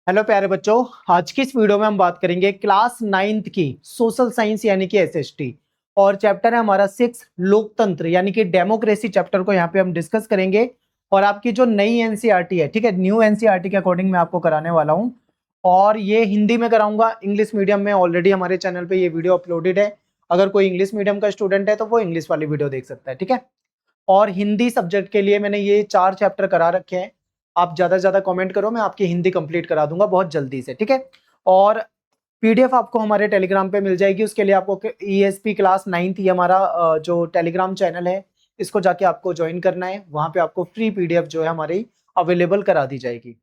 Hello प्यारे बच्चों। आज की इस वीडियो में हम बात करेंगे क्लास 9th की सोशल साइंस यानी कि एसएसटी और चैप्टर है हमारा 6 लोकतंत्र यानी कि डेमोक्रेसी चैप्टर को यहाँ पे हम डिस्कस करेंगे। और आपकी जो नई एनसीईआरटी है, ठीक है, न्यू एनसीईआरटी के अकॉर्डिंग मैं आपको कराने वाला हूँ और ये हिंदी में कराऊंगा। इंग्लिश मीडियम में ऑलरेडी हमारे चैनल पे ये वीडियो अपलोडेड है। अगर कोई इंग्लिश मीडियम का स्टूडेंट है तो वो इंग्लिश वाली वीडियो देख सकता है, ठीक है। और हिंदी सब्जेक्ट के लिए मैंने ये 4 चैप्टर करा रखे हैं। आप ज्यादा से ज्यादा कमेंट करो, मैं आपकी हिंदी कंप्लीट करा दूंगा बहुत जल्दी से, ठीक है। और पीडीएफ आपको हमारे टेलीग्राम पे मिल जाएगी। उसके लिए आपको ईएसपी क्लास 9th ये हमारा जो टेलीग्राम चैनल है, इसको जाके आपको ज्वाइन करना है। वहां पे आपको फ्री पीडीएफ जो है हमारी अवेलेबल करा दी जाएगी।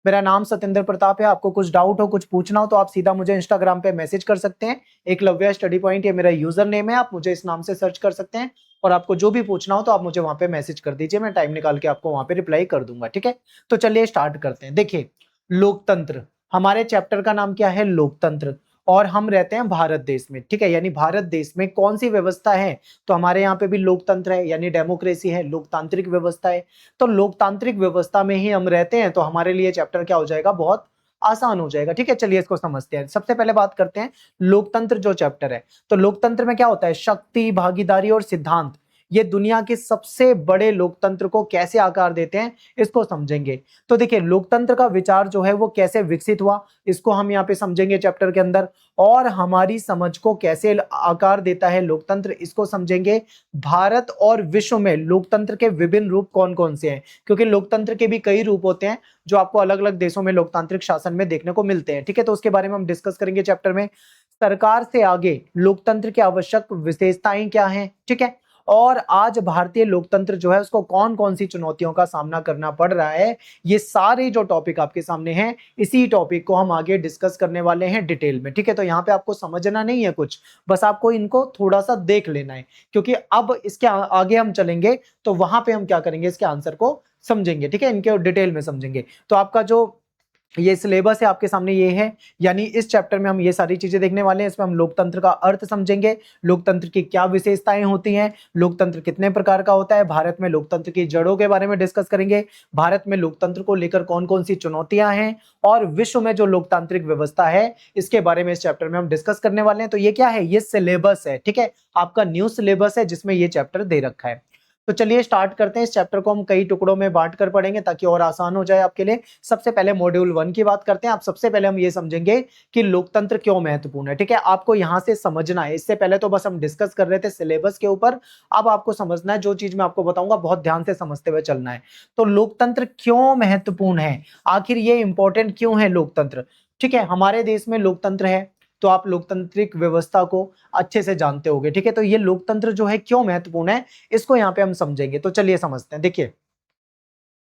मेरा नाम सत्येंद्र प्रताप है। आपको कुछ डाउट हो, कुछ पूछना हो तो आप सीधा मुझे इंस्टाग्राम पे मैसेज कर सकते हैं। एकलव्य स्टडी पॉइंट ये मेरा यूजर नेम है, आप मुझे इस नाम से सर्च कर सकते हैं। और आपको जो भी पूछना हो तो आप मुझे वहां पे मैसेज कर दीजिए, मैं टाइम निकाल के आपको वहां पे रिप्लाई कर दूंगा, ठीक है। तो चलिए स्टार्ट करते हैं। देखिए, लोकतंत्र, हमारे चैप्टर का नाम क्या है? लोकतंत्र। और हम रहते हैं भारत देश में, ठीक है। यानी भारत देश में कौन सी व्यवस्था है? तो हमारे यहाँ पे भी लोकतंत्र है यानी डेमोक्रेसी है, लोकतांत्रिक व्यवस्था है। तो लोकतांत्रिक व्यवस्था में ही हम रहते हैं, तो हमारे लिए चैप्टर क्या हो जाएगा? बहुत आसान हो जाएगा, ठीक है। चलिए इसको समझते हैं। सबसे पहले बात करते हैं लोकतंत्र जो चैप्टर है। तो लोकतंत्र में क्या होता है? शक्ति, भागीदारी और सिद्धांत, ये दुनिया के सबसे बड़े लोकतंत्र को कैसे आकार देते हैं, इसको समझेंगे। तो देखिए, लोकतंत्र का विचार जो है वो कैसे विकसित हुआ, इसको हम यहाँ पे समझेंगे चैप्टर के अंदर। और हमारी समझ को कैसे आकार देता है लोकतंत्र, इसको समझेंगे। भारत और विश्व में लोकतंत्र के विभिन्न रूप कौन कौन से हैं, क्योंकि लोकतंत्र के भी कई रूप होते हैं जो आपको अलग अलग देशों में लोकतांत्रिक शासन में देखने को मिलते हैं, ठीक है। तो उसके बारे में हम डिस्कस करेंगे चैप्टर में। सरकार से आगे लोकतंत्र की आवश्यक विशेषताएं क्या हैं, ठीक है। और आज भारतीय लोकतंत्र जो है उसको कौन कौन सी चुनौतियों का सामना करना पड़ रहा है, ये सारे जो टॉपिक आपके सामने हैं, इसी टॉपिक को हम आगे डिस्कस करने वाले हैं डिटेल में, ठीक है। तो यहाँ पे आपको समझना नहीं है कुछ, बस आपको इनको थोड़ा सा देख लेना है, क्योंकि अब इसके आगे हम चलेंगे तो वहां पे हम क्या करेंगे, इसके आंसर को समझेंगे, ठीक है। इनके डिटेल में समझेंगे। तो आपका जो ये सिलेबस है आपके सामने ये है, यानी इस चैप्टर में हम ये सारी चीजें देखने वाले हैं। इसमें हम लोकतंत्र का अर्थ समझेंगे, लोकतंत्र की क्या विशेषताएं होती हैं, लोकतंत्र कितने प्रकार का होता है, भारत में लोकतंत्र की जड़ों के बारे में डिस्कस करेंगे, भारत में लोकतंत्र को लेकर कौन कौन सी चुनौतियां हैं, और विश्व में जो लोकतांत्रिक व्यवस्था है इसके बारे में इस चैप्टर में हम डिस्कस करने वाले हैं। तो ये क्या है? ये सिलेबस है, ठीक है। आपका न्यू सिलेबस है जिसमें ये चैप्टर दे रखा है। तो चलिए स्टार्ट करते हैं। इस चैप्टर को हम कई टुकड़ों में बांट कर पढ़ेंगे ताकि और आसान हो जाए आपके लिए। सबसे पहले मॉड्यूल 1 की बात करते हैं। आप सबसे पहले हम ये समझेंगे कि लोकतंत्र क्यों महत्वपूर्ण है, ठीक है। आपको यहां से समझना है। इससे पहले तो बस हम डिस्कस कर रहे थे सिलेबस के ऊपर, अब आपको समझना है। जो चीज मैं आपको बताऊंगा बहुत ध्यान से समझते हुए चलना है। तो लोकतंत्र क्यों महत्वपूर्ण है, आखिर ये इंपॉर्टेंट क्यों है लोकतंत्र, ठीक है। हमारे देश में लोकतंत्र है तो आप लोकतांत्रिक व्यवस्था को अच्छे से जानते होंगे, ठीक है। तो ये लोकतंत्र जो है क्यों महत्वपूर्ण है, इसको यहाँ पे हम समझेंगे। तो चलिए समझते हैं। देखिए,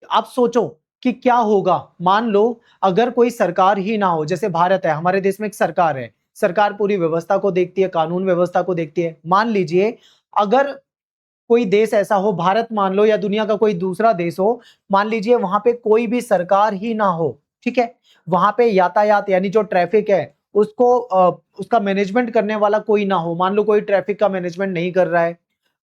आप सोचो कि क्या होगा, मान लो अगर कोई सरकार ही ना हो। जैसे भारत है, हमारे देश में एक सरकार है, सरकार पूरी व्यवस्था को देखती है, कानून व्यवस्था को देखती है। मान लीजिए अगर कोई देश ऐसा हो, भारत मान लो या दुनिया का कोई दूसरा देश हो, मान लीजिए वहां पे कोई भी सरकार ही ना हो, ठीक है। वहां पे यातायात यानी जो ट्रैफिक है उसको उसका मैनेजमेंट करने वाला कोई ना हो। मान लो कोई ट्रैफिक का मैनेजमेंट नहीं कर रहा है,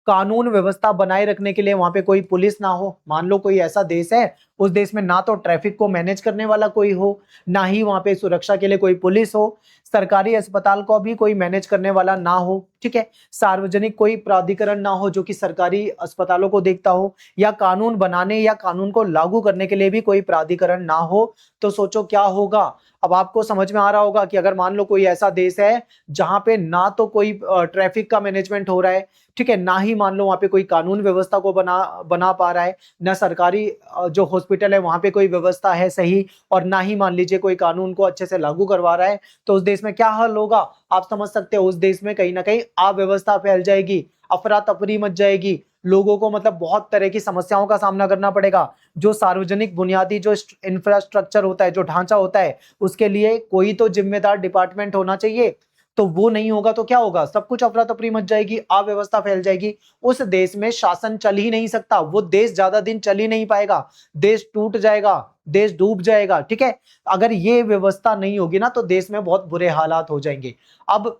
कानून व्यवस्था बनाए रखने के लिए वहां पे कोई पुलिस ना हो। मान लो कोई ऐसा देश है, उस देश में ना तो ट्रैफिक को मैनेज करने वाला कोई हो, ना ही वहां पे सुरक्षा के लिए कोई पुलिस हो, सरकारी अस्पताल को भी कोई मैनेज करने वाला ना हो, ठीक है। सार्वजनिक कोई प्राधिकरण ना हो जो कि सरकारी अस्पतालों को देखता हो, या कानून बनाने या कानून को लागू करने के लिए भी कोई प्राधिकरण ना हो। तो सोचो क्या होगा। अब आपको समझ में आ रहा होगा कि अगर मान लो कोई ऐसा देश है जहां पे ना तो कोई ट्रैफिक का मैनेजमेंट हो रहा है, ठीक है, ना ही मान लो वहां पे कोई कानून व्यवस्था को बना बना पा रहा है, ना सरकारी जो हॉस्पिटल है वहां पे कोई व्यवस्था है सही, और ना ही मान लीजिए कोई कानून को अच्छे से लागू करवा रहा है, तो उस देश में क्या हाल होगा आप समझ सकते हो। उस देश में कहीं ना कहीं अव्यवस्था फैल जाएगी, अफरा तफरी मच जाएगी, लोगों को मतलब बहुत तरह की समस्याओं का सामना करना पड़ेगा। जो सार्वजनिक बुनियादी जो इंफ्रास्ट्रक्चर होता है, जो ढांचा होता है, उसके लिए कोई तो जिम्मेदार डिपार्टमेंट होना चाहिए। तो वो नहीं होगा तो क्या होगा, सब कुछ अफरा तफरी मच जाएगी, अव्यवस्था फैल जाएगी। उस देश में शासन चल ही नहीं सकता, वो देश ज्यादा दिन चल ही नहीं पाएगा, देश टूट जाएगा, देश डूब जाएगा, ठीक है। अगर ये व्यवस्था नहीं होगी ना तो देश में बहुत बुरे हालात हो जाएंगे। अब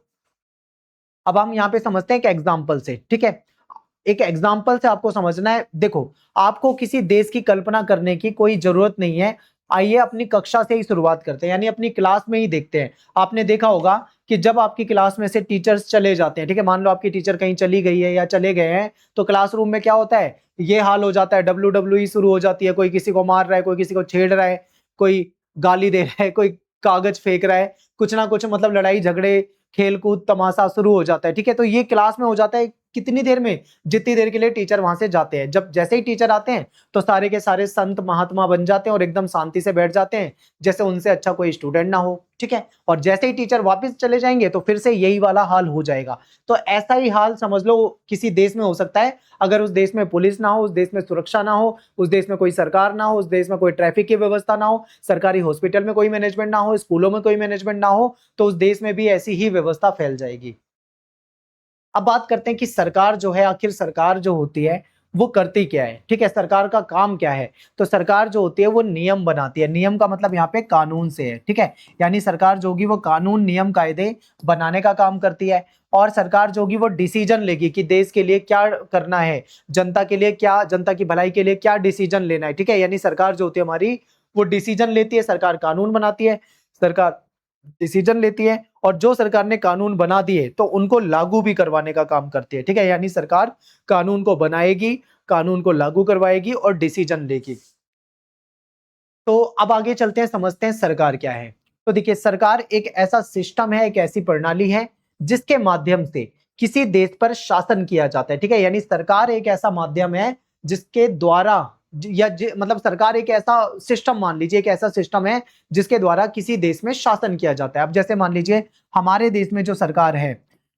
अब हम यहाँ पे समझते हैं एक एग्जाम्पल से, ठीक है। एक एग्जाम्पल से आपको समझना है। देखो, आपको किसी देश की कल्पना करने की कोई जरूरत नहीं है। आइए अपनी कक्षा से ही शुरुआत करते हैं, यानी अपनी क्लास में ही देखते हैं। आपने देखा होगा कि जब आपकी क्लास में से टीचर्स चले जाते हैं, ठीक है, मान लो आपकी टीचर कहीं चली गई है या चले गए हैं, तो क्लासरूम में क्या होता है, ये हाल हो जाता है, WWE शुरू हो जाती है, कोई किसी को मार रहा है, कोई किसी को छेड़ रहा है, कोई गाली दे रहा है, कोई कागज फेंक रहा है, कुछ ना कुछ मतलब लड़ाई झगड़े, खेल कूद तमाशा शुरू हो जाता है, ठीक है। तो ये क्लास में हो जाता है कितनी देर में, जितनी देर के लिए टीचर वहां से जाते हैं। जब जैसे ही टीचर आते हैं तो सारे के सारे संत महात्मा बन जाते हैं और एकदम शांति से बैठ जाते हैं, जैसे उनसे अच्छा कोई स्टूडेंट ना हो, ठीक है। और जैसे ही टीचर वापस चले जाएंगे तो फिर से यही वाला हाल हो जाएगा। तो ऐसा ही हाल समझ लो किसी देश में हो सकता है, अगर उस देश में पुलिस ना हो, उस देश में सुरक्षा ना हो, उस देश में कोई सरकार ना हो, उस देश में कोई ट्रैफिक की व्यवस्था ना हो, सरकारी हॉस्पिटल में कोई मैनेजमेंट ना हो, स्कूलों में कोई मैनेजमेंट ना हो, तो उस देश में भी ऐसी ही व्यवस्था फैल जाएगी। अब बात करते हैं कि सरकार जो है, आखिर सरकार जो होती है वो करती क्या है, ठीक है, सरकार का काम क्या है। तो सरकार जो होती है वो नियम बनाती है, नियम का मतलब यहाँ पे कानून से है, ठीक है। यानी सरकार जो होगी वो कानून नियम कायदे बनाने का काम करती है। और सरकार जो होगी वो डिसीजन लेगी कि देश के लिए क्या करना है, जनता के लिए क्या, जनता की भलाई के लिए क्या डिसीजन लेना है, ठीक है। यानी सरकार जो होती है हमारी वो डिसीजन लेती है, सरकार कानून बनाती है, सरकार डिसीजन लेती है, और जो सरकार ने कानून बना दिए तो उनको लागू भी करवाने का काम करती है, ठीक है। यानी सरकार कानून को बनाएगी, कानून को लागू करवाएगी और डिसीजन लेगी। तो अब आगे चलते हैं, समझते हैं सरकार क्या है। तो देखिए, सरकार एक ऐसा सिस्टम है, एक ऐसी प्रणाली है जिसके माध्यम से किसी देश पर शासन किया जाता है, ठीक है। यानी सरकार एक ऐसा माध्यम है जिसके द्वारा मतलब सरकार एक ऐसा सिस्टम, मान लीजिए एक ऐसा सिस्टम है जिसके द्वारा किसी देश में शासन किया जाता है। अब जैसे मान लीजिए हमारे देश में जो सरकार है,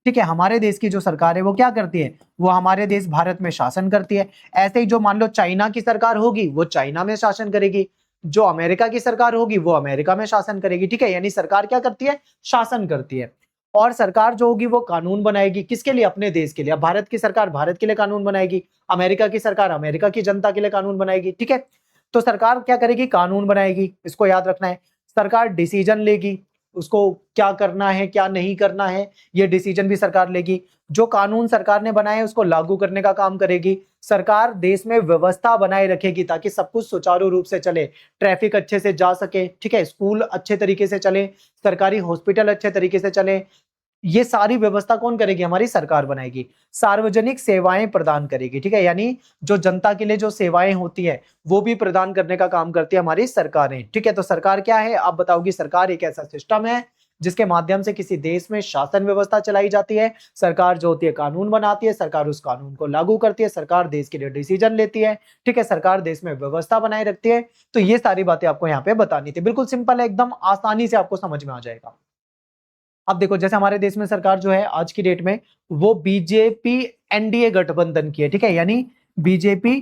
ठीक है, हमारे देश की जो सरकार है वो क्या करती है, वो हमारे देश भारत में शासन करती है। ऐसे ही जो मान लो चाइना की सरकार होगी वो चाइना में शासन करेगी, जो अमेरिका की सरकार होगी वो अमेरिका में शासन करेगी, ठीक है। यानी सरकार क्या करती है, शासन करती है। और सरकार जो होगी वो कानून बनाएगी, किसके लिए, अपने देश के लिए। अब भारत की सरकार भारत के लिए कानून बनाएगी, अमेरिका की सरकार अमेरिका की जनता के लिए कानून बनाएगी, ठीक है। तो सरकार क्या करेगी, कानून बनाएगी, इसको याद रखना है। सरकार डिसीजन लेगी, उसको क्या करना है क्या नहीं करना है ये डिसीजन भी सरकार लेगी। जो कानून सरकार ने बनाए उसको लागू करने का काम करेगी। सरकार देश में व्यवस्था बनाए रखेगी ताकि सब कुछ सुचारू रूप से चले, ट्रैफिक अच्छे से जा सके, ठीक है, स्कूल अच्छे तरीके से चले, सरकारी हॉस्पिटल अच्छे तरीके से चले। ये सारी व्यवस्था कौन करेगी, हमारी सरकार बनाएगी। सार्वजनिक सेवाएं प्रदान करेगी, ठीक है, यानी जो जनता के लिए जो सेवाएं होती है वो भी प्रदान करने का काम करती है हमारी सरकारें, ठीक है। तो सरकार क्या है, आप बताओगी, सरकार एक ऐसा सिस्टम है जिसके माध्यम से किसी देश में शासन व्यवस्था चलाई जाती है। सरकार जो होती है कानून बनाती है, सरकार उस कानून को लागू करती है, सरकार देश के लिए डिसीजन लेती है, ठीक है, सरकार देश में व्यवस्था बनाए रखती है। तो ये सारी बातें आपको यहाँ पे बतानी थी, बिल्कुल सिंपल है, एकदम आसानी से आपको समझ में आ जाएगा। अब देखो, जैसे हमारे देश में सरकार जो है आज की डेट में वो बीजेपी एनडीए गठबंधन की है, ठीक है। यानी बीजेपी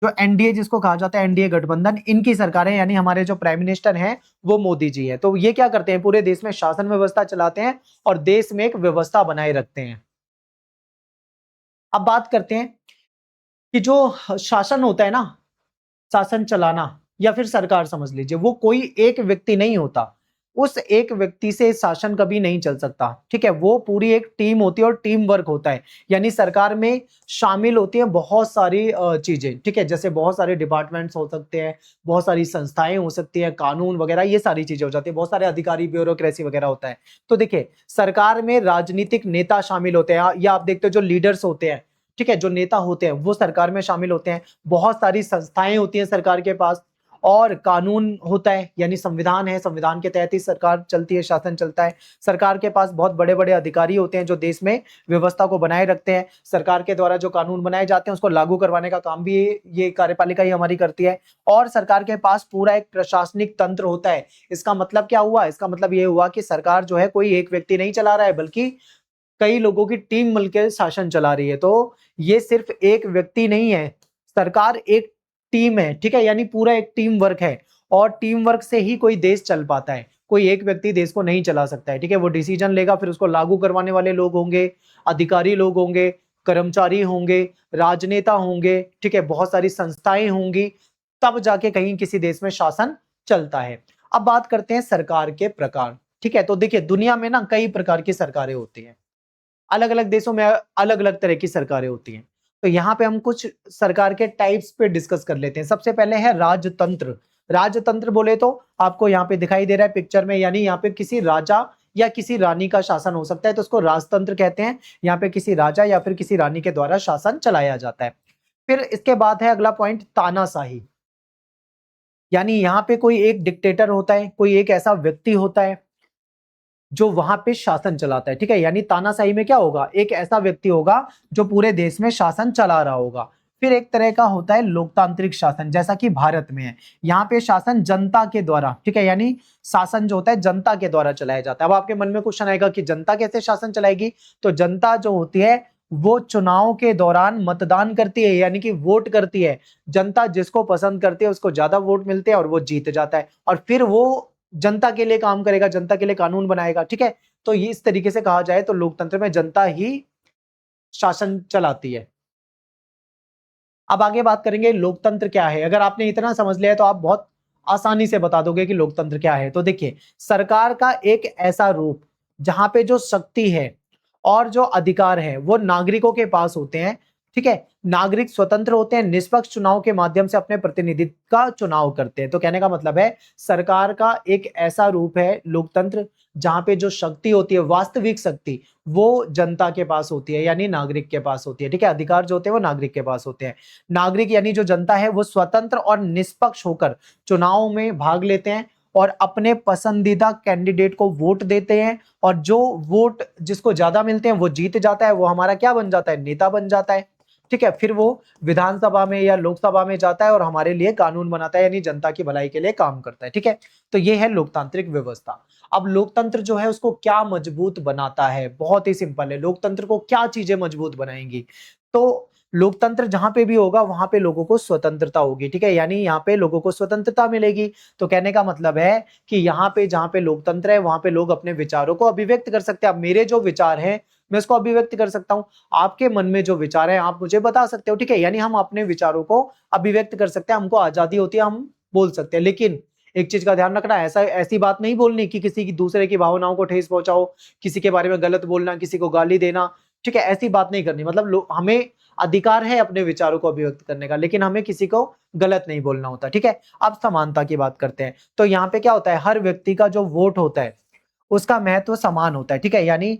जो एनडीए जिसको कहा जाता है, एनडीए गठबंधन, इनकी सरकार है, यानी हमारे जो प्राइम मिनिस्टर हैं वो मोदी जी हैं। तो ये क्या करते हैं, पूरे देश में शासन व्यवस्था चलाते हैं और देश में एक व्यवस्था बनाए रखते हैं। अब बात करते हैं कि जो शासन होता है ना, शासन चलाना, या फिर सरकार समझ लीजिए, वो कोई एक व्यक्ति नहीं होता। उस एक व्यक्ति से शासन कभी नहीं चल सकता, ठीक है। वो पूरी एक टीम होती है और टीम वर्क होता है। यानी सरकार में शामिल होती है बहुत सारी चीजें, ठीक है, जैसे बहुत सारे डिपार्टमेंट्स हो सकते हैं, बहुत सारी संस्थाएं हो सकती हैं, कानून वगैरह ये सारी चीजें हो जाती है, बहुत सारे अधिकारी, ब्यूरोक्रेसी वगैरह होता है। तो देखिए, सरकार में राजनीतिक नेता शामिल होते हैं, या आप देखते हो जो लीडर्स होते हैं, ठीक है, जो नेता होते हैं वो सरकार में शामिल होते हैं। बहुत सारी संस्थाएं होती हैं सरकार के पास, और कानून होता है, यानी संविधान है, संविधान के तहत ही सरकार चलती है, शासन चलता है। सरकार के पास बहुत बड़े बड़े अधिकारी होते हैं जो देश में व्यवस्था को बनाए रखते हैं। सरकार के द्वारा जो कानून बनाए जाते हैं उसको लागू करवाने का काम भी ये कार्यपालिका ही हमारी करती है। और सरकार के पास पूरा एक प्रशासनिक तंत्र होता है। इसका मतलब क्या हुआ, इसका मतलब ये हुआ कि सरकार जो है कोई एक व्यक्ति नहीं चला रहा है, बल्कि कई लोगों की टीम मिलकर शासन चला रही है। तो ये सिर्फ एक व्यक्ति नहीं है, सरकार एक टीम है, ठीक है, यानी पूरा एक टीम वर्क है। और टीम वर्क से ही कोई देश चल पाता है, कोई एक व्यक्ति देश को नहीं चला सकता है, ठीक है। वो डिसीजन लेगा, फिर उसको लागू करवाने वाले लोग होंगे, अधिकारी लोग होंगे, कर्मचारी होंगे, राजनेता होंगे, ठीक है, बहुत सारी संस्थाएं होंगी, तब जाके कहीं किसी देश में शासन चलता है। अब बात करते हैं सरकार के प्रकार, ठीक है। तो देखिए, दुनिया में ना कई प्रकार की सरकारें होती हैं, अलग अलग देशों में अलग अलग तरह की सरकारें होती हैं। तो यहाँ पे हम कुछ सरकार के टाइप्स पे डिस्कस कर लेते हैं। सबसे पहले है राजतंत्र। राजतंत्र बोले तो आपको यहाँ पे दिखाई दे रहा है पिक्चर में, यानी यहाँ पे किसी राजा या किसी रानी का शासन हो सकता है, तो उसको राजतंत्र कहते हैं। यहाँ पे किसी राजा या फिर किसी रानी के द्वारा शासन चलाया जाता है। फिर इसके बाद है अगला पॉइंट, तानाशाही। यानी यहाँ पे कोई एक डिक्टेटर होता है, कोई एक ऐसा व्यक्ति होता है जो वहां पे शासन चलाता है, ठीक है। यानी तानाशाही में क्या होगा, एक ऐसा व्यक्ति होगा जो पूरे देश में शासन चला रहा होगा। फिर एक तरह का होता है लोकतांत्रिक शासन, जैसा कि भारत में है। यहाँ पे शासन जनता के द्वारा, ठीक है, यानी शासन जो होता है जनता के द्वारा चलाया जाता है। अब आपके मन में क्वेश्चन आएगा कि जनता कैसे शासन चलाएगी, तो जनता जो होती है वो चुनाव के दौरान मतदान करती है, यानी कि वोट करती है। जनता जिसको पसंद करती है उसको ज्यादा वोट मिलते हैं और वो जीत जाता है, और फिर वो जनता के लिए काम करेगा, जनता के लिए कानून बनाएगा, ठीक है। तो ये इस तरीके से कहा जाए तो लोकतंत्र में जनता ही शासन चलाती है। अब आगे बात करेंगे लोकतंत्र क्या है। अगर आपने इतना समझ लिया है तो आप बहुत आसानी से बता दोगे कि लोकतंत्र क्या है। तो देखिए, सरकार का एक ऐसा रूप जहां पे जो शक्ति है और जो अधिकार है वो नागरिकों के पास होते हैं, ठीक है। नागरिक स्वतंत्र होते हैं, निष्पक्ष चुनाव के माध्यम से अपने प्रतिनिधित्व का चुनाव करते हैं। तो कहने का मतलब है सरकार का एक ऐसा रूप है लोकतंत्र जहां पे जो शक्ति होती है, वास्तविक शक्ति, वो जनता के पास होती है, यानी नागरिक के पास होती है, ठीक है। अधिकार जो होते हैं वो नागरिक के पास होते हैं। नागरिक यानी जो जनता है वो स्वतंत्र और निष्पक्ष होकर चुनाव में भाग लेते हैं और अपने पसंदीदा कैंडिडेट को वोट देते हैं, और जो वोट जिसको ज्यादा मिलते हैं वो जीत जाता है, वो हमारा क्या बन जाता है, नेता बन जाता है, ठीक है। फिर वो विधानसभा में या लोकसभा में जाता है और हमारे लिए कानून बनाता है, यानी जनता की भलाई के लिए काम करता है, ठीक है। तो ये है लोकतांत्रिक व्यवस्था। अब लोकतंत्र जो है उसको क्या मजबूत बनाता है, बहुत ही सिंपल है। लोकतंत्र को क्या चीजें मजबूत बनाएंगी, तो लोकतंत्र जहां पे भी होगा वहां पे लोगों को स्वतंत्रता होगी, ठीक है। यानी यहाँ पे लोगों को स्वतंत्रता मिलेगी। तो कहने का मतलब है कि यहाँ पे जहां पे लोकतंत्र है वहां पे लोग अपने विचारों को अभिव्यक्त कर सकते हैं। अब मेरे जो विचार हैं मैं इसको अभिव्यक्त कर सकता हूं, आपके मन में जो विचार है आप मुझे बता सकते हो, ठीक है। यानी हम अपने विचारों को अभिव्यक्त कर सकते हैं, हमको आजादी होती है, हम बोल सकते हैं। लेकिन एक चीज का ध्यान रखना, ऐसा ऐसी बात नहीं बोलनी कि किसी की दूसरे की भावनाओं को ठेस पहुंचाओ, किसी के बारे में गलत बोलना, किसी को गाली देना, ठीक है। ऐसी बात नहीं करनी। मतलब हमें अधिकार है अपने विचारों को अभिव्यक्त करने का, लेकिन हमें किसी को गलत नहीं बोलना होता, ठीक है। अब समानता की बात करते हैं। तो यहाँ पे क्या होता है, हर व्यक्ति का जो वोट होता है उसका महत्व समान होता है, ठीक है। यानी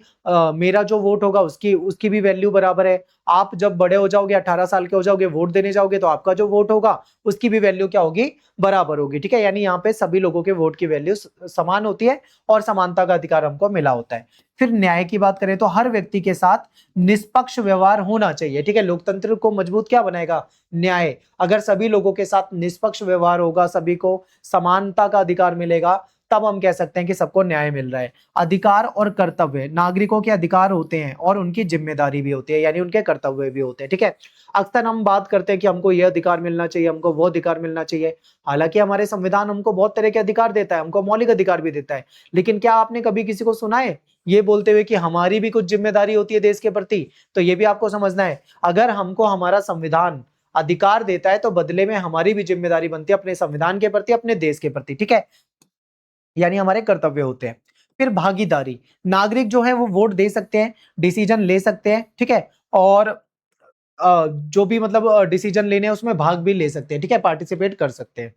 मेरा जो वोट होगा उसकी उसकी भी वैल्यू बराबर है। आप जब बड़े हो जाओगे, 18 साल के हो जाओगे, वोट देने जाओगे, तो आपका जो वोट होगा उसकी भी वैल्यू क्या होगी, बराबर होगी, ठीक है। यानी यहाँ पे सभी लोगों के वोट की वैल्यू समान होती है और समानता का अधिकार हमको मिला होता है। फिर न्याय की बात करें तो हर व्यक्ति के साथ निष्पक्ष व्यवहार होना चाहिए, ठीक है। लोकतंत्र को मजबूत क्या बनाएगा, न्याय। अगर सभी लोगों के साथ निष्पक्ष व्यवहार होगा, सभी को समानता का अधिकार मिलेगा, तब हम कह सकते हैं कि सबको न्याय मिल रहा है। अधिकार और कर्तव्य, नागरिकों के अधिकार होते हैं और उनकी जिम्मेदारी भी होती है, यानी उनके कर्तव्य भी होते हैं, ठीक है। अक्सर हम बात करते हैं कि हमको यह अधिकार मिलना चाहिए, हमको वो अधिकार मिलना चाहिए। हालांकि हमारे संविधान हमको बहुत तरह के अधिकार देता है, हमको मौलिक अधिकार भी देता है, लेकिन क्या आपने कभी किसी को सुना है ये बोलते हुए कि हमारी भी कुछ जिम्मेदारी होती है देश के प्रति? तो ये भी आपको समझना है, अगर हमको हमारा संविधान अधिकार देता है तो बदले में हमारी भी जिम्मेदारी बनती है अपने संविधान के प्रति, अपने देश के प्रति, ठीक है। यानी हमारे कर्तव्य होते हैं। फिर भागीदारी, नागरिक जो है वो वोट दे सकते हैं, डिसीजन ले सकते हैं, ठीक है। और जो भी मतलब डिसीजन लेने हैं उसमें भाग भी ले सकते हैं, ठीक है, पार्टिसिपेट कर सकते हैं।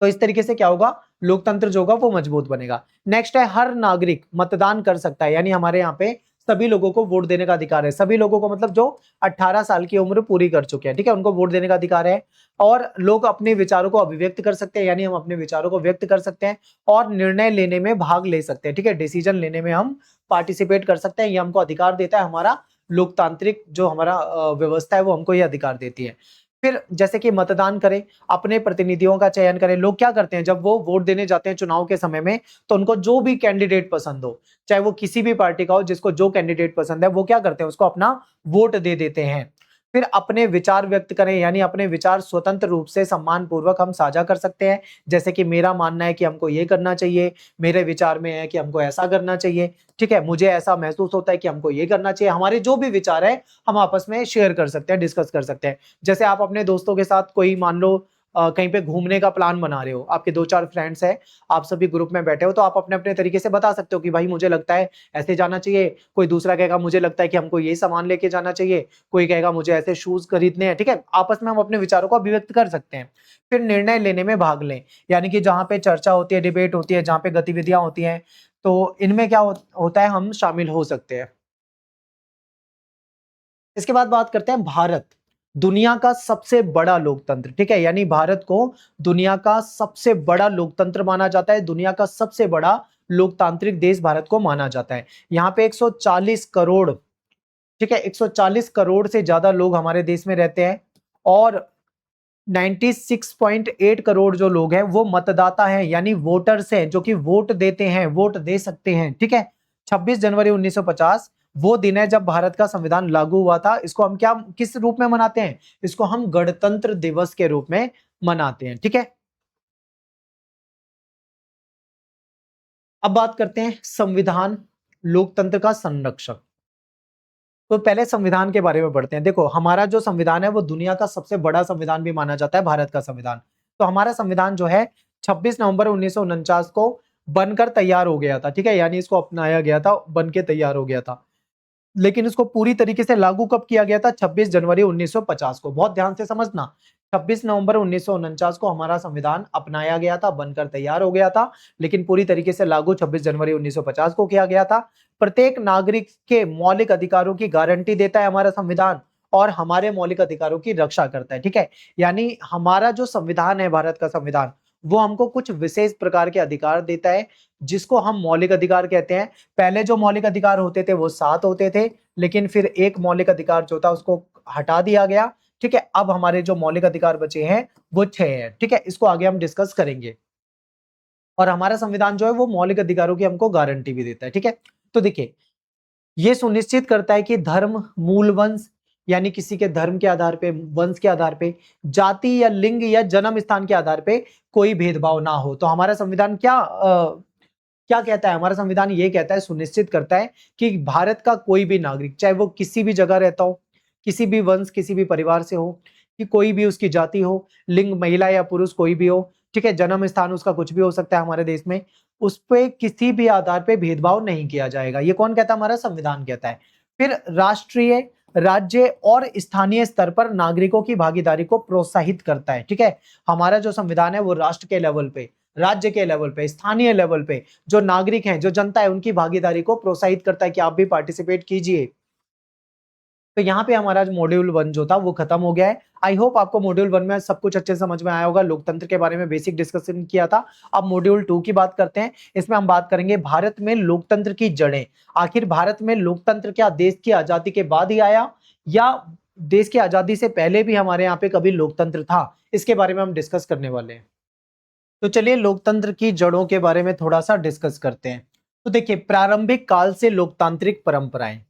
तो इस तरीके से क्या होगा, लोकतंत्र जो होगा वो मजबूत बनेगा। नेक्स्ट है हर नागरिक मतदान कर सकता है, यानी हमारे यहाँ पे सभी लोगों को वोट देने का अधिकार है। सभी लोगों को मतलब जो 18 साल की उम्र पूरी कर चुके हैं, ठीक है, उनको वोट देने का अधिकार है। और लोग अपने विचारों को अभिव्यक्त कर सकते हैं, यानी हम अपने विचारों को व्यक्त कर सकते हैं और निर्णय लेने में भाग ले सकते हैं, ठीक है। डिसीजन लेने में हम पार्टिसिपेट कर सकते हैं, ये हमको अधिकार देता है हमारा लोकतांत्रिक जो हमारा व्यवस्था है वो हमको ये अधिकार देती है। फिर जैसे कि मतदान करें, अपने प्रतिनिधियों का चयन करें। लोग क्या करते हैं जब वो वोट देने जाते हैं चुनाव के समय में, तो उनको जो भी कैंडिडेट पसंद हो, चाहे वो किसी भी पार्टी का हो, जिसको जो कैंडिडेट पसंद है वो क्या करते हैं, उसको अपना वोट दे देते हैं। फिर अपने विचार व्यक्त करें, यानी अपने विचार स्वतंत्र रूप से सम्मान पूर्वक हम साझा कर सकते हैं। जैसे कि मेरा मानना है कि हमको ये करना चाहिए, मेरे विचार में है कि हमको ऐसा करना चाहिए, ठीक है, मुझे ऐसा महसूस होता है कि हमको ये करना चाहिए। हमारे जो भी विचार है हम आपस में शेयर कर सकते हैं, डिस्कस कर सकते हैं। जैसे आप अपने दोस्तों के साथ कोई मान लो कहीं पे घूमने का प्लान बना रहे हो, आपके 2-4 फ्रेंड्स हैं, आप सभी ग्रुप में बैठे हो, तो आप अपने-अपने तरीके से बता सकते हो कि भाई मुझे लगता है ऐसे जाना चाहिए, कोई दूसरा कहेगा मुझे लगता है कि हमको ये सामान लेके जाना चाहिए, कोई कहेगा मुझे ऐसे शूज़ खरीदने हैं, ठीक है? आपस में हम अपने विचारों को अभिव्यक्त कर सकते हैं। फिर निर्णय लेने में भाग लें, यानी कि जहाँ पे चर्चा होती है, डिबेट होती है, जहाँ पे गतिविधियाँ होती हैं, तो इनमें क्या होता है, हम शामिल हो सकते हैं। इसके बाद बात करते हैं भारत, दुनिया का सबसे बड़ा लोकतंत्र, ठीक है? यानी भारत को दुनिया का सबसे बड़ा लोकतंत्र माना जाता है, दुनिया का सबसे बड़ा लोकतांत्रिक देश भारत को माना जाता है। यहाँ पे 140 करोड़, ठीक है? 140 करोड़ से ज्यादा लोग हमारे देश में रहते हैं और 96.8 करोड़ जो लोग हैं वो मतदाता हैं, यानी वोटर्स हैं, जो कि वोट देते हैं, वोट दे सकते हैं, ठीक है? 26 जनवरी 1950 वो दिन है जब भारत का संविधान लागू हुआ था। इसको हम क्या, किस रूप में मनाते हैं? इसको हम गणतंत्र दिवस के रूप में मनाते हैं, ठीक है? अब बात करते हैं संविधान, लोकतंत्र का संरक्षक। तो पहले संविधान के बारे में पढ़ते हैं। देखो, हमारा जो संविधान है वो दुनिया का सबसे बड़ा संविधान भी माना जाता है, भारत का संविधान। तो हमारा संविधान जो है 26 नवंबर 1949 को बनकर तैयार हो गया था, ठीक है? यानी इसको अपनाया गया था, बन के तैयार हो गया था। लेकिन इसको पूरी तरीके से लागू कब किया गया था? 26 जनवरी 1950 को। बहुत ध्यान से समझना, 26 नवंबर 1949 को हमारा संविधान अपनाया गया था, बनकर तैयार हो गया था, लेकिन पूरी तरीके से लागू 26 जनवरी 1950 को किया गया था। प्रत्येक नागरिक के मौलिक अधिकारों की गारंटी देता है हमारा संविधान और हमारे मौलिक अधिकारों की रक्षा करता है, ठीक है? यानी हमारा जो संविधान है, भारत का संविधान, वो हमको कुछ विशेष प्रकार के अधिकार देता है, जिसको हम मौलिक अधिकार कहते हैं। पहले जो मौलिक अधिकार होते थे वो 7 होते थे, लेकिन फिर एक मौलिक अधिकार जो था उसको हटा दिया गया, ठीक है? अब हमारे जो मौलिक अधिकार बचे हैं वो 6 हैं, ठीक है? इसको आगे हम डिस्कस करेंगे। और हमारा संविधान जो है वो मौलिक अधिकारों की हमको गारंटी भी देता है, ठीक है? तो देखिए, ये सुनिश्चित करता है कि धर्म, मूल वंश, यानी किसी के धर्म के आधार पे, वंश के आधार पे, जाति या लिंग या जन्म स्थान के आधार पे कोई भेदभाव ना हो। तो हमारा संविधान क्या कहता है? हमारा संविधान ये कहता है, सुनिश्चित करता है कि भारत का कोई भी नागरिक, चाहे वो किसी भी जगह रहता हो, किसी भी वंश, किसी भी परिवार से हो, कि कोई भी उसकी जाति हो, लिंग महिला या पुरुष कोई भी हो, ठीक है? जन्म स्थान उसका कुछ भी हो सकता है हमारे देश में, उस पे किसी भी आधार पे भेदभाव नहीं किया जाएगा। ये कौन कहता है? हमारा संविधान कहता है। फिर राष्ट्रीय, राज्य और स्थानीय स्तर पर नागरिकों की भागीदारी को प्रोत्साहित करता है, ठीक है? हमारा जो संविधान है वो राष्ट्र के लेवल पे, राज्य के लेवल पे, स्थानीय लेवल पे जो नागरिक हैं, जो जनता है, उनकी भागीदारी को प्रोत्साहित करता है कि आप भी पार्टिसिपेट कीजिए। तो यहाँ पे हमारा जो मॉड्यूल 1 जो था वो खत्म हो गया है। आई होप आपको मॉड्यूल 1 में सब कुछ अच्छे से समझ में आया होगा। लोकतंत्र के बारे में बेसिक डिस्कशन किया था। अब मॉड्यूल 2 की बात करते हैं। इसमें हम बात करेंगे भारत में लोकतंत्र की जड़ें। आखिर भारत में लोकतंत्र क्या देश की आजादी के बाद ही आया या देश की आजादी से पहले भी हमारे यहाँ पे कभी लोकतंत्र था? इसके बारे में हम डिस्कस करने वाले हैं। तो चलिए लोकतंत्र की जड़ों के बारे में थोड़ा सा डिस्कस करते हैं। तो देखिए, प्रारंभिक काल से लोकतांत्रिक परंपराएं।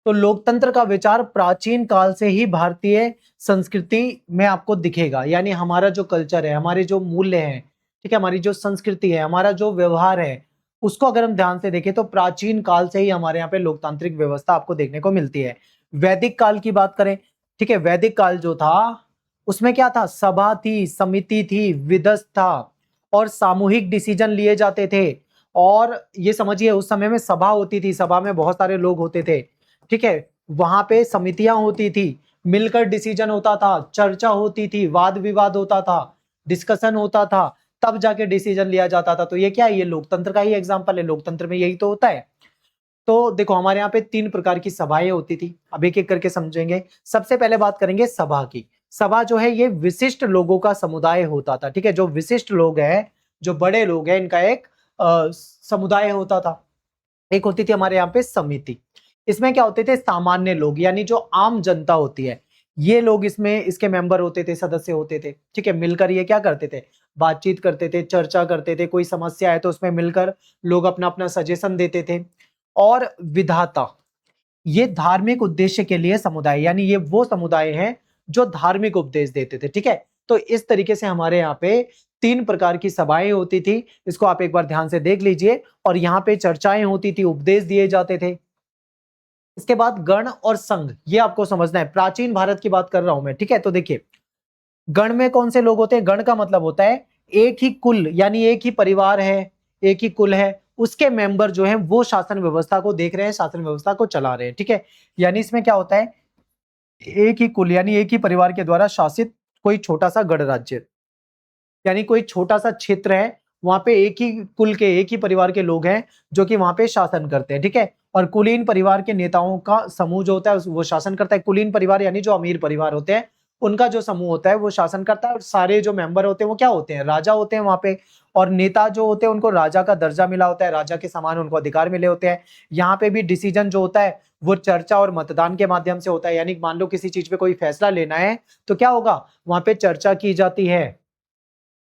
तो लोकतंत्र का विचार प्राचीन काल से ही भारतीय संस्कृति में आपको दिखेगा। यानी हमारा जो कल्चर है, हमारे जो मूल्य हैं, ठीक है, हमारी जो संस्कृति है, हमारा जो व्यवहार है, उसको अगर हम ध्यान से देखें तो प्राचीन काल से ही हमारे यहाँ पे लोकतांत्रिक व्यवस्था आपको देखने को मिलती है। वैदिक काल की बात करें, ठीक है, वैदिक काल जो था उसमें क्या था? सभा थी, समिति थी, विधस था और सामूहिक डिसीजन लिए जाते थे। और ये समझिए, उस समय में सभा होती थी, सभा में बहुत सारे लोग होते थे, ठीक है? वहां पे समितियां होती थी, मिलकर डिसीजन होता था, चर्चा होती थी, वाद विवाद होता था, डिस्कशन होता था, तब जाके डिसीजन लिया जाता था। तो ये क्या है? ये लोकतंत्र का ही एग्जांपल है। लोकतंत्र में यही तो होता है। तो देखो, हमारे यहाँ पे 3 प्रकार की सभाएं होती थी। अब एक एक करके समझेंगे। सबसे पहले बात करेंगे सभा की। सभा जो है ये विशिष्ट लोगों का समुदाय होता था, ठीक है? जो विशिष्ट लोग हैं, जो बड़े लोग हैं, इनका एक समुदाय होता था। एक होती थी हमारे यहाँ पे समिति। इसमें क्या होते थे? सामान्य लोग, यानी जो आम जनता होती है, ये लोग इसमें इसके मेंबर होते थे, सदस्य होते थे, ठीक है? मिलकर ये क्या करते थे? बातचीत करते थे, चर्चा करते थे, कोई समस्या है तो उसमें मिलकर लोग अपना अपना सजेशन देते थे। और विधाता, ये धार्मिक उद्देश्य के लिए समुदाय, यानी ये वो समुदाय हैं जो धार्मिक उपदेश देते थे, ठीक है? तो इस तरीके से हमारे यहाँ पे 3 प्रकार की सभाएं होती थी। इसको आप एक बार ध्यान से देख लीजिए। और यहाँ पे चर्चाएं होती थी, उपदेश दिए जाते थे। इसके बाद गण और संघ, ये आपको समझना है। प्राचीन भारत की बात कर रहा हूं मैं, ठीक है? तो देखिए, गण में कौन से लोग होते हैं? गण का मतलब होता है एक ही कुल, यानी एक ही परिवार है, एक ही कुल है, उसके मेंबर जो हैं वो शासन व्यवस्था को देख रहे हैं, शासन व्यवस्था को चला रहे हैं, ठीक है। यानी इसमें क्या होता है, एक ही कुल यानी एक ही परिवार के द्वारा शासित कोई छोटा सा गण राज्य, यानी कोई छोटा सा क्षेत्र है, वहां पे एक ही कुल के, एक ही परिवार के लोग हैं जो कि वहां पे शासन करते हैं, ठीक है। और कुलीन परिवार के नेताओं का समूह जो होता है वो शासन करता है। कुलीन परिवार यानी जो अमीर परिवार होते हैं उनका जो समूह होता है वो शासन करता है, और सारे जो मेंबर होते हैं वो क्या होते हैं? राजा होते हैं वहां पे। और नेता जो होते हैं उनको राजा का दर्जा मिला होता है, राजा के समान उनको अधिकार मिले होते हैं। यहाँ पे भी डिसीजन जो होता है वो चर्चा और मतदान के माध्यम से होता है। यानी मान लो किसी चीज पे कोई फैसला लेना है तो क्या होगा, वहां पे चर्चा की जाती है,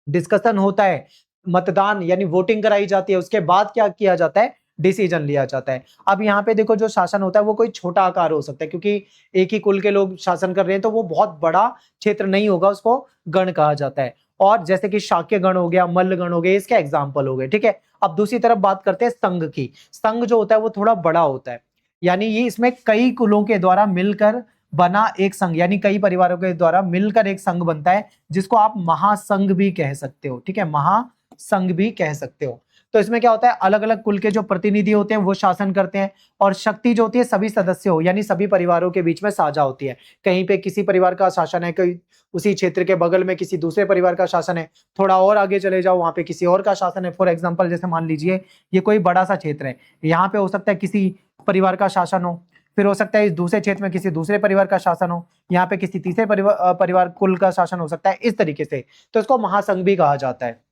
डिस्कशन होता है, मतदान यानी वोटिंग कराई जाती है, उसके बाद क्या किया जाता है, डिसीजन लिया जाता है। अब यहाँ पे देखो जो शासन होता है वो कोई छोटा आकार हो सकता है, क्योंकि एक ही कुल के लोग शासन कर रहे हैं तो वो बहुत बड़ा क्षेत्र नहीं होगा, उसको गण कहा जाता है। और जैसे कि शाक्य गण हो गया, मल्ल गण हो गए, इसके एग्जाम्पल हो गए, ठीक है। अब दूसरी तरफ बात करते हैं संघ की। संघ जो होता है वो थोड़ा बड़ा होता है, यानी ये इसमें कई कुलों के द्वारा मिलकर बना एक संघ, यानी कई परिवारों के द्वारा मिलकर एक संघ बनता है, जिसको आप महासंघ भी कह सकते हो, ठीक है, महासंघ भी कह सकते हो। तो इसमें क्या होता है, अलग अलग कुल के जो प्रतिनिधि होते हैं वो शासन करते हैं, और शक्ति जो होती है सभी सदस्यों यानी सभी परिवारों के बीच में साझा होती है। कहीं पे किसी परिवार का शासन है, कहीं उसी क्षेत्र के बगल में किसी दूसरे परिवार का शासन है, थोड़ा और आगे चले जाओ वहां पे किसी और का शासन है। फॉर एग्जाम्पल जैसे मान लीजिए ये कोई बड़ा सा क्षेत्र है, यहाँ पे हो सकता है किसी परिवार का शासन हो, फिर हो सकता है इस दूसरे क्षेत्र में किसी दूसरे परिवार का शासन हो, यहाँ पे किसी तीसरे परिवार कुल का शासन हो सकता है, इस तरीके से। तो इसको महासंघ भी कहा जाता है।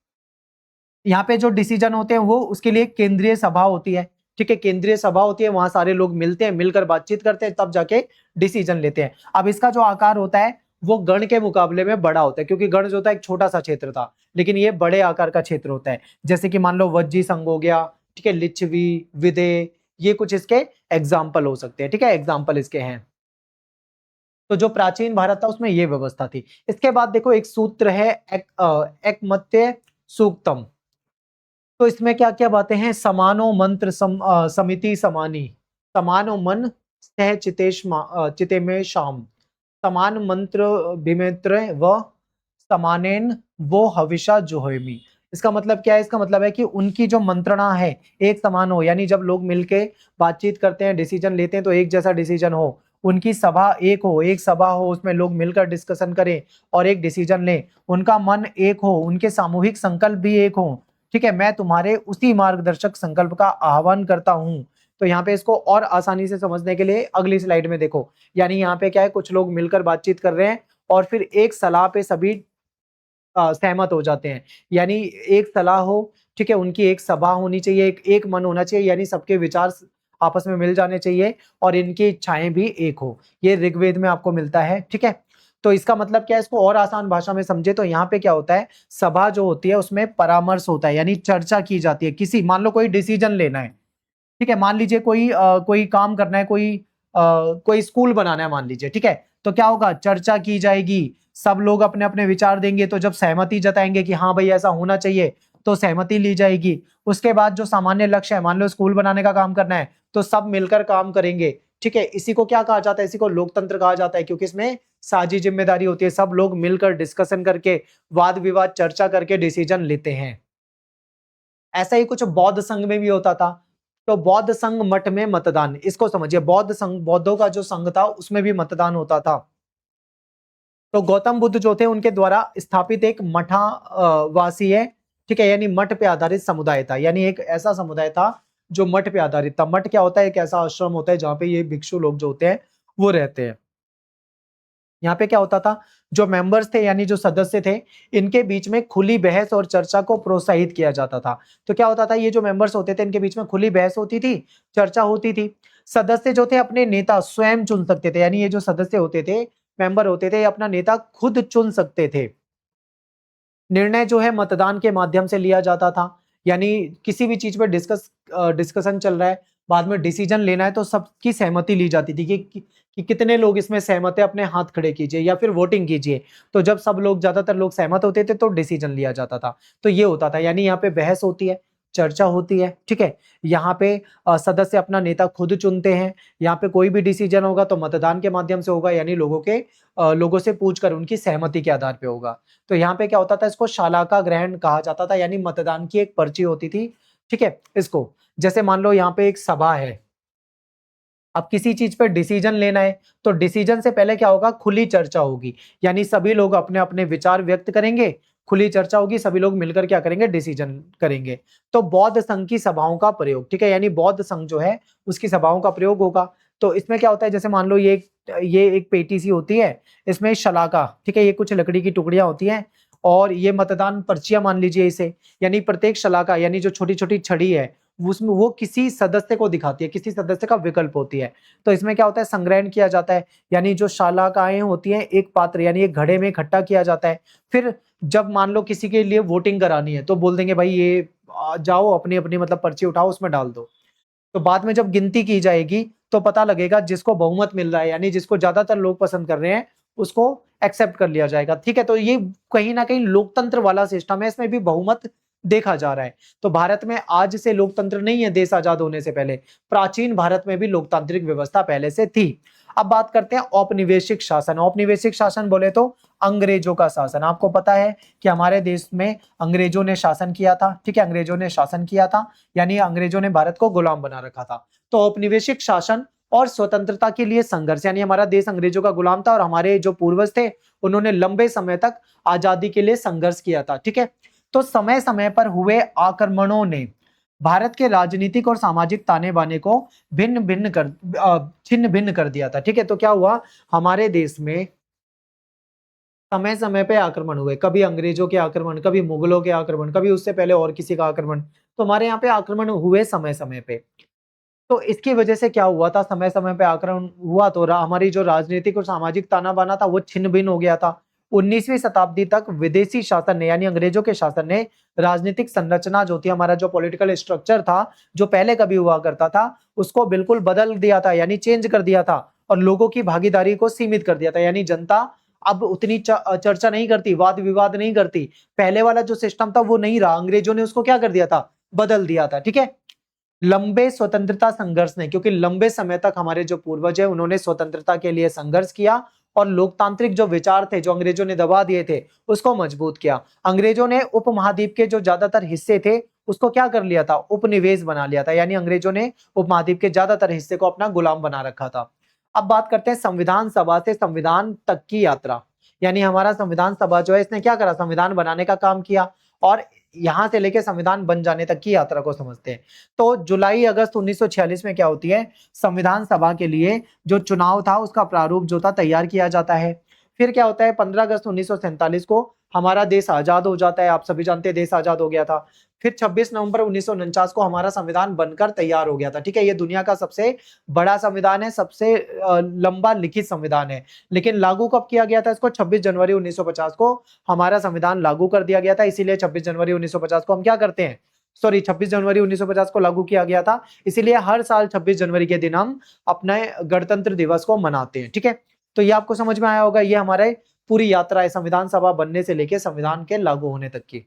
यहाँ पे जो डिसीजन होते हैं वो उसके लिए केंद्रीय सभा होती है, ठीक है, केंद्रीय सभा होती है, वहां सारे लोग मिलते हैं, मिलकर बातचीत करते हैं, तब जाके डिसीजन लेते हैं। अब इसका जो आकार होता है वो गण के मुकाबले में बड़ा होता है, क्योंकि गण जो होता है एक छोटा सा क्षेत्र था, लेकिन ये बड़े आकार का क्षेत्र होता है। जैसे कि मान लो वज्जी संघ हो गया, ठीक है, लिच्छवी, विदे, ये कुछ इसके एग्जाम्पल हो सकते हैं, ठीक है, एग्जाम्पल इसके हैं। तो जो प्राचीन भारत था उसमें ये व्यवस्था थी। इसके बाद देखो एक सूत्र है एकमत्य सूक्तम। तो इसमें क्या क्या बातें हैं, समानो मंत्र समिति समानी, समानो मन सह चिते में शाम, समान मंत्र विमित्र व समानेन वो हविषा जोहेमी। इसका मतलब क्या है, इसका मतलब है कि उनकी जो मंत्रणा है एक समान हो, यानी जब लोग मिलके बातचीत करते हैं, डिसीजन लेते हैं तो एक जैसा डिसीजन हो। उनकी सभा एक हो, एक सभा हो, उसमें लोग मिलकर डिस्कशन करें और एक डिसीजन लें। उनका मन एक हो, उनके सामूहिक संकल्प भी एक हो, ठीक है। मैं तुम्हारे उसी मार्गदर्शक संकल्प का आह्वान करता हूं। तो यहाँ पे इसको और आसानी से समझने के लिए अगली स्लाइड में देखो, यानी यहाँ पे क्या है, कुछ लोग मिलकर बातचीत कर रहे हैं और फिर एक सलाह पे सभी सहमत हो जाते हैं। यानी एक सलाह हो, ठीक है, उनकी एक सभा होनी चाहिए, एक मन होना चाहिए, यानी सबके विचार आपस में मिल जाने चाहिए और इनकी इच्छाएं भी एक हो। ये ऋग्वेद में आपको मिलता है, ठीक है। तो इसका मतलब क्या है, इसको और आसान भाषा में समझे तो यहाँ पे क्या होता है, सभा जो होती है उसमें परामर्श होता है, यानी चर्चा की जाती है। किसी मान लो कोई डिसीजन लेना है, ठीक है, मान लीजिए कोई काम करना है, कोई स्कूल बनाना है मान लीजिए, ठीक है। तो क्या होगा, चर्चा की जाएगी, सब लोग अपने अपने विचार देंगे, तो जब सहमति जताएंगे कि हाँ भाई ऐसा होना चाहिए तो सहमति ली जाएगी। उसके बाद जो सामान्य लक्ष्य है, मान लो स्कूल बनाने का काम करना है तो सब मिलकर काम करेंगे, ठीक है। इसी को क्या कहा जाता है, इसी को लोकतंत्र कहा जाता है, क्योंकि इसमें साझी जिम्मेदारी होती है, सब लोग मिलकर डिस्कशन करके वाद विवाद चर्चा करके डिसीजन लेते हैं। ऐसा ही कुछ बौद्ध संघ में भी होता था। तो बौद्ध संघ मठ में मतदान, इसको समझिए, बौद्ध संघ, बौद्धों का जो संघ था उसमें भी मतदान होता था। तो गौतम बुद्ध जो थे उनके द्वारा स्थापित एक मठा वासी है, ठीक है, यानी मठ पे आधारित समुदाय था, यानी एक ऐसा समुदाय था जो मठ पे आधारित था। मठ क्या होता है, एक ऐसा आश्रम होता है जहाँ पे ये भिक्षु लोग जो होते हैं वो रहते हैं। यहाँ पे क्या होता था, जो मेंबर्स थे यानी जो सदस्य थे, इनके बीच में खुली बहस और चर्चा को प्रोत्साहित किया जाता था। तो क्या होता था, ये जो मेंबर्स होते थे इनके बीच में खुली बहस होती थी, चर्चा होती थी। सदस्य जो थे अपने नेता स्वयं चुन सकते थे, यानी ये जो सदस्य होते थे, मेंबर होते थे, अपना नेता खुद चुन सकते थे। निर्णय जो है मतदान के माध्यम से लिया जाता था, यानी किसी भी चीज पर डिस्कशन चल रहा है, बाद में डिसीजन लेना है तो सबकी सहमति ली जाती थी कि कितने लोग इसमें सहमत है, अपने हाथ खड़े कीजिए या फिर वोटिंग कीजिए। तो जब सब लोग, ज्यादातर लोग सहमत होते थे तो डिसीजन लिया जाता था। तो ये होता था, यानी यहाँ पे बहस होती है, चर्चा होती है, ठीक है। यहाँ पे सदस्य अपना नेता खुद चुनते हैं। यहाँ पे कोई भी डिसीजन होगा तो मतदान के माध्यम से होगा, यानी लोगों से पूछकर उनकी सहमति के आधार पे होगा। तो यहाँ पे क्या होता था, इसको शालाका ग्रहण कहा जाता था, यानी मतदान की एक पर्ची होती थी, ठीक है। इसको जैसे मान लो यहाँ पे एक सभा है, अब किसी चीज पे डिसीजन लेना है तो डिसीजन से पहले क्या होगा, खुली चर्चा होगी, यानी सभी लोग अपने अपने विचार व्यक्त करेंगे, खुली चर्चा होगी, सभी लोग मिलकर क्या करेंगे, डिसीजन करेंगे। तो बौद्ध संघ की सभाओं का प्रयोग, ठीक है, यानी बौद्ध संघ जो है उसकी सभाओं का प्रयोग होगा। तो इसमें क्या होता है, जैसे मान लो ये एक पेटी सी होती है, इसमें शलाका, ठीक है, ये कुछ लकड़ी की टुकड़ियां होती हैं, और ये मतदान पर्चियां मान लीजिए इसे, यानी प्रत्येक शलाका यानी जो छोटी छोटी छड़ी है उसमें वो किसी सदस्य को दिखाती है, किसी सदस्य का विकल्प होती है। तो इसमें क्या होता है, संग्रहण किया जाता है, यानी जो शालाकाएं होती हैं एक पात्र यानी एक घड़े में इकट्ठा किया जाता है। फिर जब मान लो किसी के लिए वोटिंग करानी है तो बोल देंगे भाई ये जाओ अपनी अपनी मतलब पर्ची उठाओ उसमें डाल दो। तो बाद में जब गिनती की जाएगी तो पता लगेगा जिसको बहुमत मिल रहा है, यानी जिसको ज्यादातर लोग पसंद कर रहे हैं उसको एक्सेप्ट कर लिया जाएगा, ठीक है। तो ये कहीं ना कहीं लोकतंत्र वाला सिस्टम है, इसमें भी बहुमत देखा जा रहा है। तो भारत में आज से लोकतंत्र नहीं है देश आजाद होने से पहले, प्राचीन भारत में भी लोकतांत्रिक व्यवस्था पहले से थी। अब बात करते हैं औपनिवेशिक शासन। औपनिवेशिक शासन बोले तो अंग्रेजों का शासन। आपको पता है कि हमारे देश में अंग्रेजों ने शासन किया था, ठीक है, अंग्रेजों ने शासन किया था, यानी अंग्रेजों ने भारत को गुलाम बना रखा था। तो औपनिवेशिक शासन और स्वतंत्रता के लिए संघर्ष, यानी हमारा देश अंग्रेजों का गुलाम था और हमारे जो पूर्वज थे उन्होंने लंबे समय तक आजादी के लिए संघर्ष किया था, ठीक है। तो समय समय पर हुए आक्रमणों ने भारत के राजनीतिक और सामाजिक ताने बाने को छिन्न भिन्न कर दिया था, ठीक है। तो क्या हुआ, हमारे देश में समय समय पे आक्रमण हुए, कभी अंग्रेजों के आक्रमण, कभी मुगलों के आक्रमण, कभी उससे पहले और किसी का आक्रमण। तो हमारे यहाँ पे आक्रमण हुए समय समय पे। तो इसकी वजह से क्या हुआ था, समय समय पे आक्रमण हुआ तो हमारी जो राजनीतिक और सामाजिक ताना बाना था वो छिन्न भिन्न हो गया था। 19वीं शताब्दी तक विदेशी शासन ने यानी अंग्रेजों के शासन ने राजनीतिक संरचना जो थी, हमारा जो पॉलिटिकल स्ट्रक्चर था जो पहले कभी हुआ करता था उसको बिल्कुल बदल दिया था, यानी चेंज कर दिया था, और लोगों की भागीदारी को सीमित कर दिया था, यानी जनता अब उतनी चर्चा नहीं करती, वाद विवाद नहीं करती। पहले वाला जो सिस्टम था वो नहीं रहा, अंग्रेजों ने उसको क्या कर दिया था, बदल दिया था, ठीक है। लंबे स्वतंत्रता संघर्ष ने, क्योंकि लंबे समय तक हमारे जो पूर्वज है उन्होंने स्वतंत्रता के लिए संघर्ष किया और लोकतांत्रिक जो विचार थे जो अंग्रेजों ने दबा दिए थे उसको मजबूत किया। अंग्रेजों ने उपमहाद्वीप के जो ज्यादातर हिस्से थे उसको क्या कर लिया था, उपनिवेश बना लिया था, यानी अंग्रेजों ने उपमहाद्वीप के ज्यादातर हिस्से को अपना गुलाम बना रखा था। अब बात करते हैं संविधान सभा से संविधान तक की यात्रा, यानी हमारा संविधान सभा जो है इसने क्या करा, संविधान बनाने का काम किया और यहां से लेके संविधान बन जाने तक की यात्रा को समझते हैं। तो जुलाई अगस्त 1946 में क्या होती है, संविधान सभा के लिए जो चुनाव था उसका प्रारूप जो था तैयार किया जाता है। फिर क्या होता है, 15 अगस्त 1947 को हमारा देश आजाद हो जाता है, आप सभी जानते हैं देश आजाद हो गया था। फिर 26 नवंबर 1949 को हमारा संविधान बनकर तैयार हो गया था, ठीक है। ये दुनिया का सबसे बड़ा संविधान है, सबसे लंबा लिखित संविधान है। लेकिन लागू कब किया गया था इसको, 26 जनवरी 1950 को हमारा संविधान लागू कर दिया गया था। इसीलिए 26 जनवरी 1950 को हम क्या करते हैं, सॉरी 26 जनवरी 1950 को लागू किया गया था, इसीलिए हर साल 26 जनवरी के दिन हम अपने गणतंत्र दिवस को मनाते हैं, ठीक है। तो ये आपको समझ में आया होगा, ये हमारे पूरी यात्रा है संविधान सभा बनने से लेके संविधान के लागू होने तक की।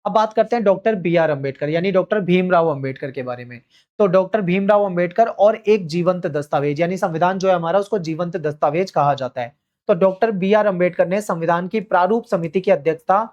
अब बात करते हैं डॉक्टर बी आर अम्बेडकर यानी डॉक्टर भीमराव अम्बेडकर के बारे में। तो डॉक्टर भीमराव अम्बेडकर और एक जीवंत दस्तावेज, यानी संविधान जो है हमारा उसको जीवंत दस्तावेज कहा जाता है। तो डॉक्टर बी आर अम्बेडकर ने संविधान की प्रारूप समिति की अध्यक्षता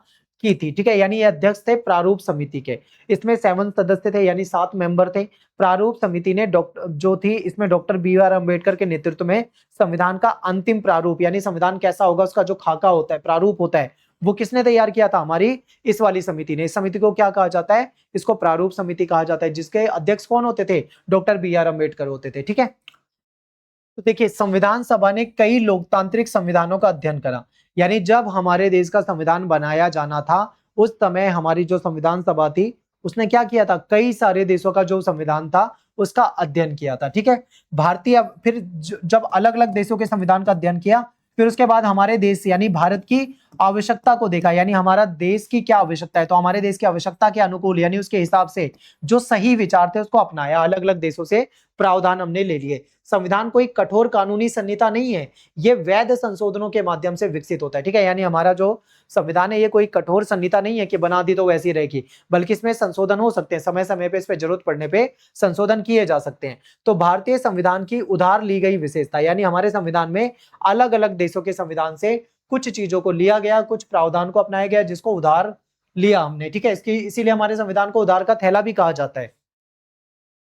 की थी, ठीक है, यानी ये अध्यक्ष थे प्रारूप समिति के। इसमें 7 सदस्य थे यानी 7 मेंबर थे। प्रारूप समिति ने डॉक्टर जो थी इसमें डॉक्टर बी आर अम्बेडकर के नेतृत्व में संविधान का अंतिम प्रारूप यानी संविधान कैसा होगा उसका जो खाका होता है, प्रारूप होता है, वो किसने तैयार किया था, हमारी इस वाली समिति ने। इस समिति को क्या कहा जाता है, इसको प्रारूप समिति कहा जाता है, जिसके अध्यक्ष कौन होते थे, डॉक्टर बी आर अम्बेडकर होते थे, ठीक है। तो देखिए संविधान सभा ने कई लोकतांत्रिक संविधानों का अध्ययन करा, यानी जब हमारे देश का संविधान बनाया जाना था उस समय हमारी जो संविधान सभा थी उसने क्या किया था, कई सारे देशों का जो संविधान था उसका अध्ययन किया था, ठीक है। भारतीय फिर जब अलग अलग देशों के संविधान का अध्ययन किया फिर उसके बाद हमारे देश यानी भारत की आवश्यकता को देखा, यानी हमारा देश की क्या आवश्यकता है, तो हमारे देश की आवश्यकता के अनुकूल यानी उसके हिसाब से जो सही विचार थे उसको अपनाया, अलग अलग देशों से प्रावधान हमने ले लिए। संविधान कोई कठोर कानूनी संहिता नहीं है, ये वैध संशोधनों के माध्यम से विकसित होता है, ठीक है। यानी हमारा जो संविधान है ये कोई कठोर संहिता नहीं है कि बना दी तो वैसी रहेगी, बल्कि इसमें संशोधन हो सकते हैं, समय समय पे इस पे जरूरत पड़ने पे संशोधन किए जा सकते हैं। तो भारतीय संविधान की उधार ली गई विशेषता, यानी हमारे संविधान में अलग अलग देशों के संविधान से कुछ चीजों को लिया गया, कुछ प्रावधान को अपनाया गया जिसको उधार लिया हमने, ठीक है। इसकी इसीलिए हमारे संविधान को उधार का थैला भी कहा जाता है।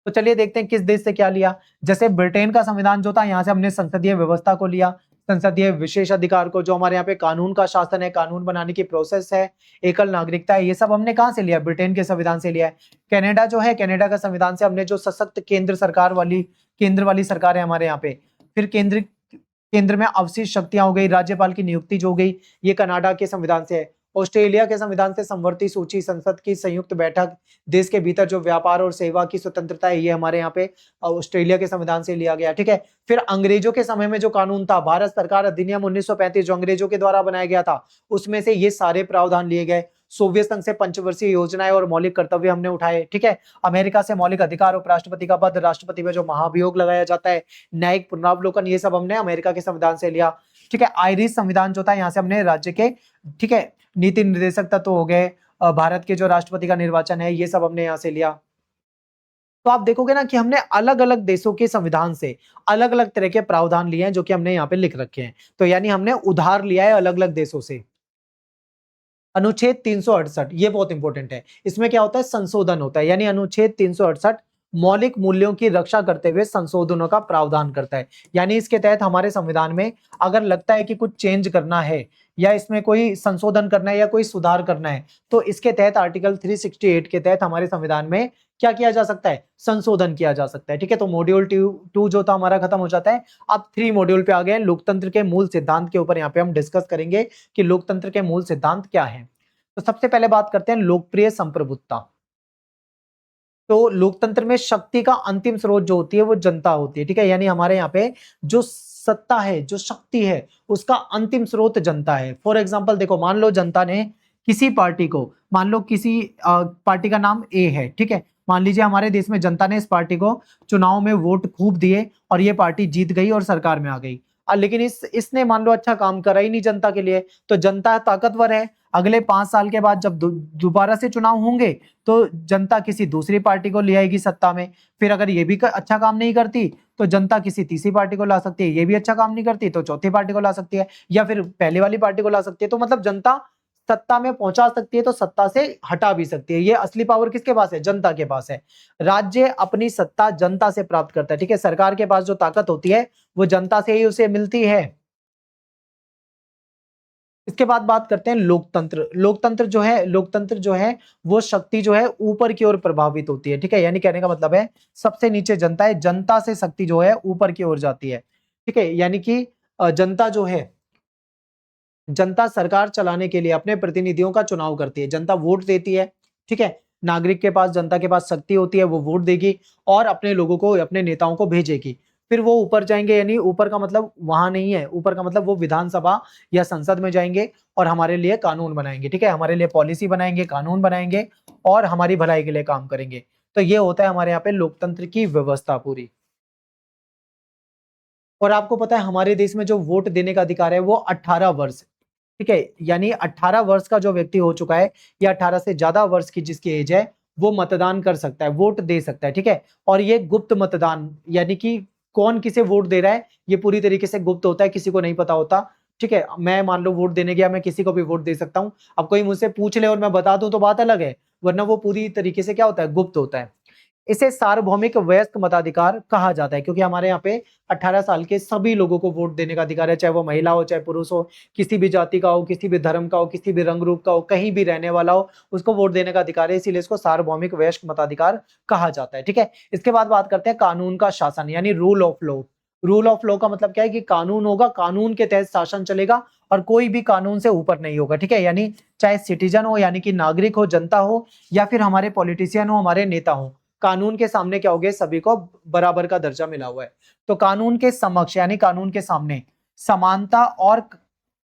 तो चलिए देखते हैं किस देश से क्या लिया। जैसे ब्रिटेन का संविधान जो था, यहाँ से हमने संसदीय व्यवस्था को लिया, संसदीय विशेष अधिकार को, जो हमारे यहाँ पे कानून का शासन है, कानून बनाने की प्रोसेस है, एकल नागरिकता है, ये सब हमने कहाँ से लिया, ब्रिटेन के संविधान से लिया है। कनाडा जो है, कनाडा का संविधान से हमने जो सशक्त केंद्र सरकार वाली, केंद्र वाली सरकार है हमारे यहाँ पे, फिर केंद्र में अवशिष्ट शक्तियां हो गई, राज्यपाल की नियुक्ति जो हो गई, ये कनाडा के संविधान से है। ऑस्ट्रेलिया के संविधान से समवर्ती सूची, संसद की संयुक्त बैठक, देश के भीतर जो व्यापार और सेवा की स्वतंत्रता है, ये हमारे यहाँ पे ऑस्ट्रेलिया के संविधान से लिया गया, ठीक है। फिर अंग्रेजों के समय में जो कानून था, भारत सरकार अधिनियम 1935 जो अंग्रेजों के द्वारा बनाया गया था, उसमें से ये सारे प्रावधान लिए गए। सोवियत संघ से पंचवर्षीय योजनाएं और मौलिक कर्तव्य हमने उठाए, ठीक है। अमेरिका से मौलिक अधिकार, उपराष्ट्रपति का पद, राष्ट्रपति में जो महाभियोग लगाया जाता है, न्यायिक पुनरावलोकन, ये सब हमने अमेरिका के संविधान से लिया, ठीक है। आयरिश संविधान जो था, यहाँ से हमने राज्य के, ठीक है, नीति निर्देशक तत्व हो गए, भारत के जो राष्ट्रपति का निर्वाचन है, ये सब हमने यहाँ से लिया। तो आप देखोगे ना कि हमने अलग अलग देशों के संविधान से अलग अलग तरह के प्रावधान लिए हैं, जो कि हमने यहाँ पे लिख रखे हैं। तो यानी हमने उधार लिया है अलग अलग देशों से। अनुच्छेद 368 ये बहुत इंपॉर्टेंट है, इसमें क्या होता है, संशोधन होता है, यानी अनुच्छेद 368 मौलिक मूल्यों की रक्षा करते हुए संशोधनों का प्रावधान करता है। यानी इसके तहत हमारे संविधान में अगर लगता है कि कुछ चेंज करना है या इसमें कोई संशोधन करना है या कोई सुधार करना है, तो इसके तहत आर्टिकल 368 के तहत हमारे संविधान में क्या किया जा सकता है, संशोधन किया जा सकता है, ठीक है। तो मॉड्यूल 2 जो था हमारा खत्म हो जाता है। अब 3 मॉड्यूल पे आ गए, लोकतंत्र के मूल सिद्धांत के ऊपर यहाँ पे हम डिस्कस करेंगे कि लोकतंत्र के मूल सिद्धांत क्या है। तो सबसे पहले बात करते हैं लोकप्रिय संप्रभुता। तो लोकतंत्र में शक्ति का अंतिम स्रोत जो होती है वो जनता होती है, ठीक है। यानी हमारे यहाँ पे जो सत्ता है, जो शक्ति है, उसका अंतिम स्रोत जनता है। फॉर एग्जाम्पल देखो, मान लो जनता ने किसी पार्टी को, मान लो किसी पार्टी का नाम ए है, ठीक है। मान लीजिए हमारे देश में जनता ने इस पार्टी को चुनाव में वोट खूब दिए और ये पार्टी जीत गई और सरकार में आ गई। लेकिन इसने मान लो अच्छा काम करा ही नहीं जनता के लिए, तो जनता ताकतवर है। अगले 5 साल के बाद जब दोबारा से चुनाव होंगे तो जनता किसी दूसरी पार्टी को ले आएगी सत्ता में। फिर अगर ये भी अच्छा काम नहीं करती तो जनता किसी तीसरी पार्टी को ला सकती है, ये भी अच्छा काम नहीं करती तो चौथी पार्टी को ला सकती है, या फिर पहले वाली पार्टी को ला सकती है। तो मतलब जनता सत्ता में पहुंचा सकती है तो सत्ता से हटा भी सकती है। ये असली पावर किसके पास है, जनता के पास है। राज्य अपनी सत्ता जनता से प्राप्त करता है, ठीक है। सरकार के पास जो ताकत होती है वो जनता से ही उसे मिलती है। इसके बाद बात करते हैं लोकतंत्र। लोकतंत्र जो है वो शक्ति जो है ऊपर की ओर प्रभावित होती है, ठीक है। यानी कहने का मतलब है सबसे नीचे जनता है, जनता से शक्ति जो है ऊपर की ओर जाती है, ठीक है। यानी कि जनता जो है, जनता सरकार चलाने के लिए अपने प्रतिनिधियों का चुनाव करती है, जनता वोट देती है, ठीक है। नागरिक के पास, जनता के पास शक्ति होती है, वो वोट देगी और अपने लोगों को, अपने नेताओं को भेजेगी। फिर वो ऊपर जाएंगे, यानी ऊपर का मतलब वहां नहीं है, ऊपर का मतलब वो विधानसभा या संसद में जाएंगे और हमारे लिए कानून बनाएंगे, ठीक है। हमारे लिए पॉलिसी बनाएंगे, कानून बनाएंगे और हमारी भलाई के लिए काम करेंगे। तो ये होता है हमारे यहाँ पे लोकतंत्र की व्यवस्था पूरी। और आपको पता है हमारे देश में जो वोट देने का अधिकार है वो 18 वर्ष, ठीक है। यानी 18 वर्ष का जो व्यक्ति हो चुका है या 18 से ज्यादा वर्ष की जिसकी एज है वो मतदान कर सकता है, वोट दे सकता है, ठीक है। और ये गुप्त मतदान, यानी कि कौन किसे वोट दे रहा है ये पूरी तरीके से गुप्त होता है, किसी को नहीं पता होता, ठीक है। मैं मान लो वोट देने गया, मैं किसी को भी वोट दे सकता हूं। अब कोई मुझसे पूछ ले और मैं बता दूं तो बात अलग है, वरना वो पूरी तरीके से क्या होता है, गुप्त होता है। इसे सार्वभौमिक वयस्क मताधिकार कहा जाता है, क्योंकि हमारे यहाँ पे 18 साल के सभी लोगों को वोट देने का अधिकार है, चाहे वो महिला हो, चाहे पुरुष हो, किसी भी जाति का हो, किसी भी धर्म का हो, किसी भी रंग रूप का हो, कहीं भी रहने वाला हो, उसको वोट देने का अधिकार है। इसीलिए इसको सार्वभौमिक वयस्क मताधिकार कहा जाता है, ठीक है। इसके बाद बात करते हैं कानून का शासन, यानी rule of law. Rule of law का मतलब क्या है कि कानून होगा, कानून के तहत शासन चलेगा और कोई भी कानून से ऊपर नहीं होगा, ठीक है। यानी चाहे सिटीजन हो, यानी कि नागरिक हो, जनता हो, या फिर हमारे पॉलिटिशियन हो, हमारे नेता हो, कानून के सामने क्या हो गया, सभी को बराबर का दर्जा मिला हुआ है। तो कानून के समक्ष यानी कानून के सामने समानता और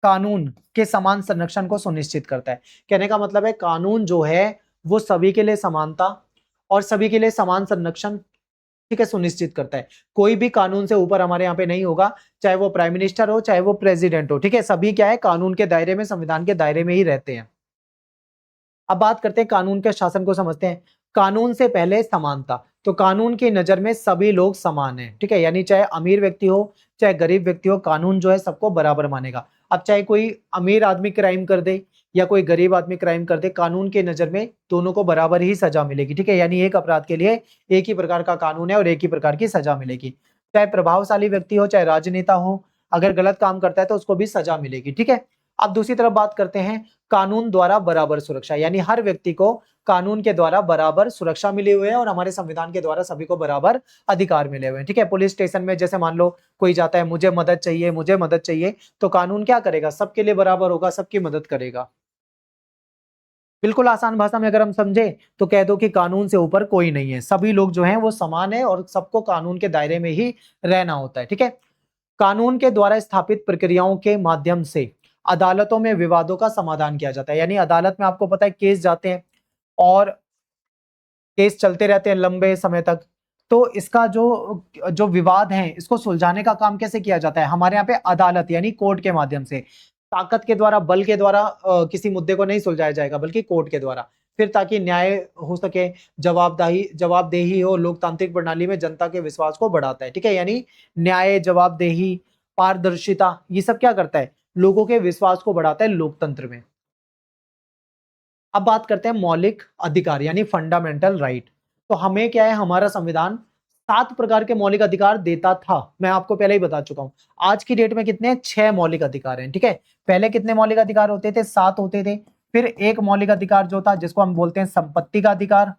कानून के समान संरक्षण को सुनिश्चित करता है। कहने का मतलब है कानून जो है वो सभी के लिए समानता और सभी के लिए समान संरक्षण, ठीक है, सुनिश्चित करता है। कोई भी कानून से ऊपर हमारे यहाँ पे नहीं होगा, चाहे वो प्राइम मिनिस्टर हो चाहे वो प्रेसिडेंट हो, ठीक है, सभी क्या है कानून के दायरे में, संविधान के दायरे में ही रहते हैं। अब बात करते हैं कानून के शासन को समझते हैं। कानून से पहले समानता, तो कानून की नजर में सभी लोग समान हैं, ठीक है, यानी चाहे अमीर व्यक्ति हो चाहे गरीब व्यक्ति हो, कानून जो है सबको बराबर मानेगा। अब चाहे कोई अमीर आदमी क्राइम कर दे या कोई गरीब आदमी क्राइम कर दे, कानून के नजर में दोनों को बराबर ही सजा मिलेगी, ठीक है, यानी एक अपराध के लिए एक ही प्रकार का कानून है और एक ही प्रकार की सजा मिलेगी। चाहे प्रभावशाली व्यक्ति हो चाहे राजनेता हो, अगर गलत काम करता है तो उसको भी सजा मिलेगी, ठीक है। अब दूसरी तरफ बात करते हैं कानून द्वारा बराबर सुरक्षा, यानी हर व्यक्ति को कानून के द्वारा बराबर सुरक्षा मिली हुई है और हमारे संविधान के द्वारा सभी को बराबर अधिकार मिले हुए हैं, ठीक है। पुलिस स्टेशन में जैसे मान लो कोई जाता है, मुझे मदद चाहिए मुझे मदद चाहिए, तो कानून क्या करेगा, सबके लिए बराबर होगा, सबकी मदद करेगा। बिल्कुल आसान भाषा में अगर हम समझे तो कह दो कि कानून से ऊपर कोई नहीं है, सभी लोग जो हैं वो समान है और सबको कानून के दायरे में ही रहना होता है, ठीक है। कानून के द्वारा स्थापित प्रक्रियाओं के माध्यम से अदालतों में विवादों का समाधान किया जाता है, यानी अदालत में आपको पता है केस जाते हैं और केस चलते रहते हैं लंबे समय तक। तो इसका जो जो विवाद है इसको सुलझाने का काम कैसे किया जाता है, हमारे यहाँ पे अदालत यानी कोर्ट के माध्यम से। ताकत के द्वारा, बल के द्वारा किसी मुद्दे को नहीं सुलझाया जाएगा, बल्कि कोर्ट के द्वारा, फिर ताकि न्याय हो सके, जवाबदेही हो, लोकतांत्रिक प्रणाली में जनता के विश्वास को बढ़ाता है, ठीक है, यानी न्याय, जवाबदेही, पारदर्शिता, ये सब क्या करता है, लोगों के विश्वास को बढ़ाता है लोकतंत्र में। अब बात करते हैं मौलिक अधिकार यानी फंडामेंटल राइट। तो हमें क्या है, हमारा संविधान 7 प्रकार के मौलिक अधिकार देता था, मैं आपको पहले ही बता चुका हूं। आज की डेट में कितने, 6 मौलिक अधिकार हैं, ठीक है। पहले कितने मौलिक अधिकार होते थे, 7 होते थे। फिर एक मौलिक अधिकार जो था जिसको हम बोलते हैं संपत्ति का अधिकार,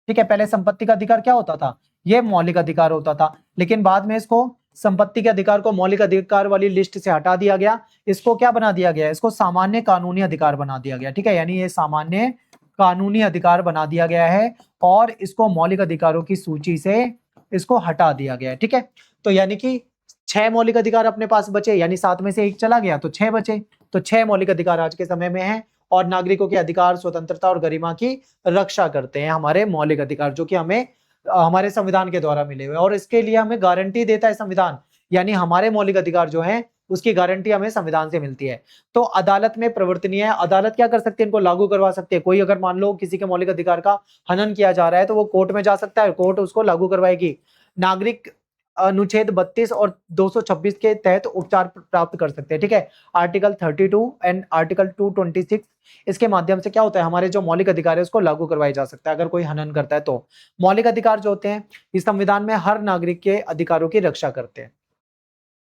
ठीक है। पहले संपत्ति का अधिकार क्या होता था, ये मौलिक अधिकार होता था, लेकिन बाद में इसको संपत्ति के अधिकार को मौलिक अधिकार वाली लिस्ट से हटा दिया गया। इसको क्या बना दिया गया, इसको सामान्य कानूनी अधिकार बना दिया गया, ठीक है, यानी ये सामान्य कानूनी अधिकार बना दिया गया है और इसको मौलिक अधिकारों की सूची से इसको हटा दिया गया है, ठीक है। तो यानी कि 6 मौलिक अधिकार अपने पास बचे, यानी 7 में से एक चला गया तो 6 बचे। तो 6 मौलिक अधिकार आज के समय में है और नागरिकों के अधिकार, स्वतंत्रता और गरिमा की रक्षा करते हैं हमारे मौलिक अधिकार, जो कि हमें हमारे संविधान के द्वारा मिले हुए, और इसके लिए हमें गारंटी देता है संविधान, यानी हमारे मौलिक अधिकार जो है उसकी गारंटी हमें संविधान से मिलती है। तो अदालत में प्रवर्तनीय है, अदालत क्या कर सकती है, इनको लागू करवा सकती है। कोई अगर मान लो किसी के मौलिक अधिकार का हनन किया जा रहा है तो वो कोर्ट में जा सकता है, कोर्ट उसको लागू करवाएगी। नागरिक अनुच्छेद 32 और 226 के तहत उपचार प्राप्त कर सकते हैं, ठीक है। आर्टिकल 32 एंड आर्टिकल 226, इसके माध्यम से क्या होता है, हमारे जो मौलिक अधिकार है उसको लागू करवाया जा सकता है अगर कोई हनन करता है तो। मौलिक अधिकार जो होते हैं इस संविधान में हर नागरिक के अधिकारों की रक्षा करते हैं।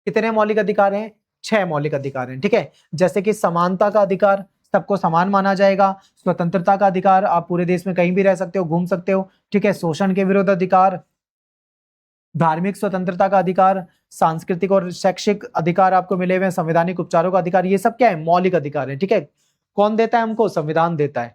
कितने मौलिक अधिकार हैं, 6 मौलिक अधिकार हैं, ठीक है। जैसे कि समानता का अधिकार, सबको समान माना जाएगा। स्वतंत्रता का अधिकार, आप पूरे देश में कहीं भी रह सकते हो, घूम सकते हो, ठीक है। शोषण के विरुद्ध अधिकार, धार्मिक स्वतंत्रता का अधिकार, सांस्कृतिक और शैक्षिक अधिकार आपको मिले हुए हैं, संवैधानिक उपचारों का अधिकार, ये सब क्या है, मौलिक अधिकार है, ठीक है। कौन देता है हमको, संविधान देता है।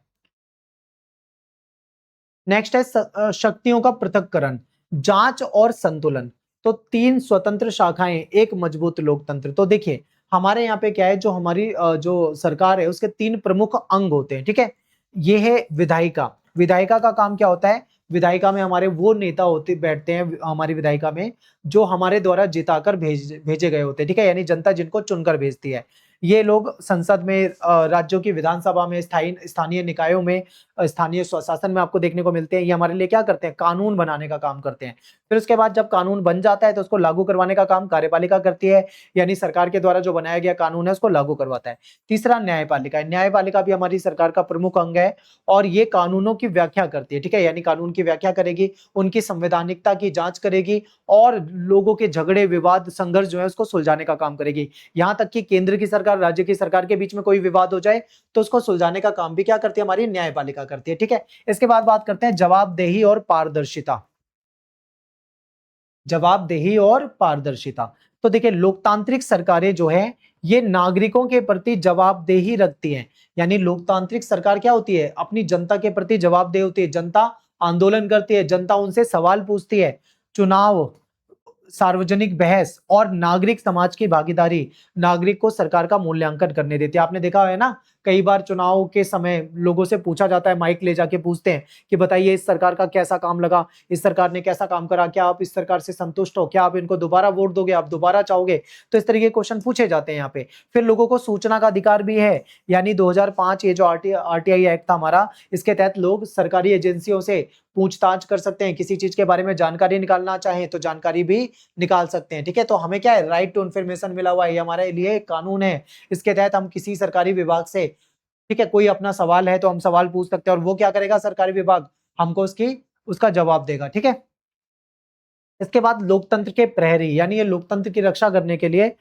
नेक्स्ट है शक्तियों का पृथक्करण, जांच और संतुलन। तो 3 स्वतंत्र शाखाएं, एक मजबूत लोकतंत्र। तो देखिए हमारे यहाँ पे क्या है, जो हमारी जो सरकार है उसके 3 प्रमुख अंग होते हैं, ठीक है। ये है विधायिका। विधायिका का काम क्या होता है, विधायिका में हमारे वो नेता होते बैठते हैं हमारी विधायिका में जो हमारे द्वारा जिताकर भेजे गए होते हैं, ठीक है, यानी जनता जिनको चुनकर भेजती है। ये लोग संसद में, राज्यों की विधानसभा में, स्थानीय निकायों में, स्थानीय स्वशासन में आपको देखने को मिलते हैं। ये हमारे लिए क्या करते हैं, कानून बनाने का काम करते हैं। फिर उसके बाद जब कानून बन जाता है तो उसको लागू करवाने का काम कार्यपालिका करती है, यानी सरकार के द्वारा जो बनाया गया कानून है उसको लागू करवाता है। तीसरा न्यायपालिका है। न्यायपालिका भी हमारी सरकार का प्रमुख अंग है और ये कानूनों की व्याख्या करती है, ठीक है, यानी कानून की व्याख्या करेगी, उनकी संवैधानिकता की जांच करेगी और लोगों के झगड़े, विवाद, संघर्ष जो है उसको सुलझाने का काम करेगी। यहां तक कि केंद्र की सरकार, राज्य की सरकार के बीच में कोई विवाद हो जाए तो उसको सुलझाने का काम भी क्या करती है, हमारी न्यायपालिका करती है, ठीक है। इसके बाद बात करते हैं जवाबदेही और पारदर्शिता। जवाबदेही और पारदर्शिता, तो देखिए लोकतांत्रिक सरकारें जो है ये नागरिकों के प्रति जवाबदेही रखती हैं, यानी लोकतांत्रिक सरकार क्या होती है, अपनी जनता के प्रति जवाबदेह होती है। जनता आंदोलन करती है, जनता उनसे सवाल पूछती है, चुनाव सार्वजनिक बहस और नागरिक समाज की भागीदारी नागरिक को सरकार का मूल्यांकन करने देती है। आपने देखा है ना, कई बार चुनाव के समय लोगों से पूछा जाता है, माइक ले जाके पूछते हैं कि बताइए इस सरकार का कैसा काम लगा, इस सरकार ने कैसा काम करा, क्या आप इस सरकार से संतुष्ट हो, क्या आप इनको दोबारा वोट दोगे, आप दोबारा चाहोगे। तो इस तरीके के क्वेश्चन पूछे जाते हैं यहाँ पे। फिर लोगों को सूचना का अधिकार भी है, यानी 2005 ये जो आरटीआई एक्ट था हमारा, इसके तहत लोग सरकारी एजेंसियों से पूछताछ कर सकते हैं, किसी चीज के बारे में जानकारी निकालना चाहें तो जानकारी भी निकाल सकते हैं। ठीक है, तो हमें क्या है, राइट टू इन्फॉर्मेशन मिला हुआ है, ये हमारे लिए एक कानून है। इसके तहत हम किसी सरकारी विभाग से, ठीक है, कोई अपना सवाल है तो हम सवाल पूछ सकते हैं और वो क्या करेगा, सरकारी विभाग हमको उसका जवाब देगा। ठीक है, इसके बाद लोकतंत्र के प्रहरी, यानी ये लोकतंत्र की रक्षा करने के लिए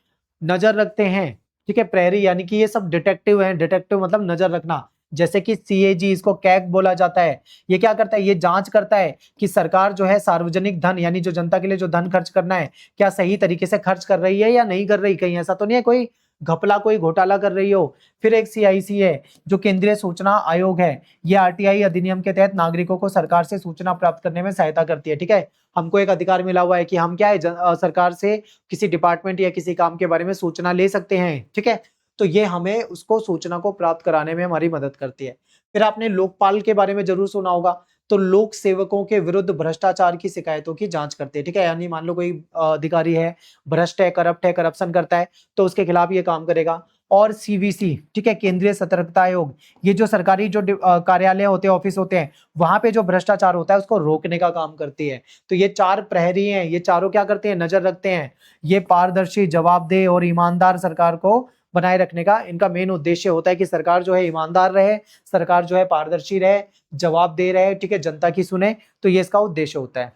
नजर रखते हैं। ठीक है, प्रहरी यानी कि ये सब डिटेक्टिव हैं। डिटेक्टिव मतलब नजर रखना, जैसे कि सीएजी, इसको कैग बोला जाता है। ये क्या करता है, ये जांच करता है कि सरकार जो है सार्वजनिक धन, यानी जो जनता के लिए जो धन खर्च करना है, क्या सही तरीके से खर्च कर रही है या नहीं कर रही, कहीं ऐसा तो नहीं है कोई घपला, कोई घोटाला कर रही हो। फिर एक सीआईसी है जो केंद्रीय सूचना आयोग है, ये आरटीआई अधिनियम के तहत नागरिकों को सरकार से सूचना प्राप्त करने में सहायता करती है। ठीक है, हमको एक अधिकार मिला हुआ है कि हम क्या है, सरकार से किसी डिपार्टमेंट या किसी काम के बारे में सूचना ले सकते हैं। ठीक है, तो ये हमें उसको सूचना को प्राप्त कराने में हमारी मदद करती है। फिर आपने लोकपाल के बारे में जरूर सुना होगा, तो लोक सेवकों के विरुद्ध भ्रष्टाचार की शिकायतों की जांच करते हैं। ठीक है, यानी मान लो कोई अधिकारी है, भ्रष्ट है, करप्ट है, करप्शन करता है, तो उसके खिलाफ ये काम करेगा। और सीवीसी, ठीक है, केंद्रीय सतर्कता आयोग, ये जो सरकारी जो कार्यालय होते हैं, ऑफिस होते हैं, वहां पे जो भ्रष्टाचार होता है उसको रोकने का काम करती है। तो ये चार प्रहरी हैं, ये चारों क्या करते हैं, नजर रखते हैं। ये पारदर्शी, जवाबदेह और ईमानदार सरकार को बनाए रखने का इनका मेन उद्देश्य होता है कि सरकार जो है ईमानदार रहे, सरकार जो है पारदर्शी रहे, जवाबदेह रहे, ठीक है, जनता की सुने। तो ये इसका उद्देश्य होता है।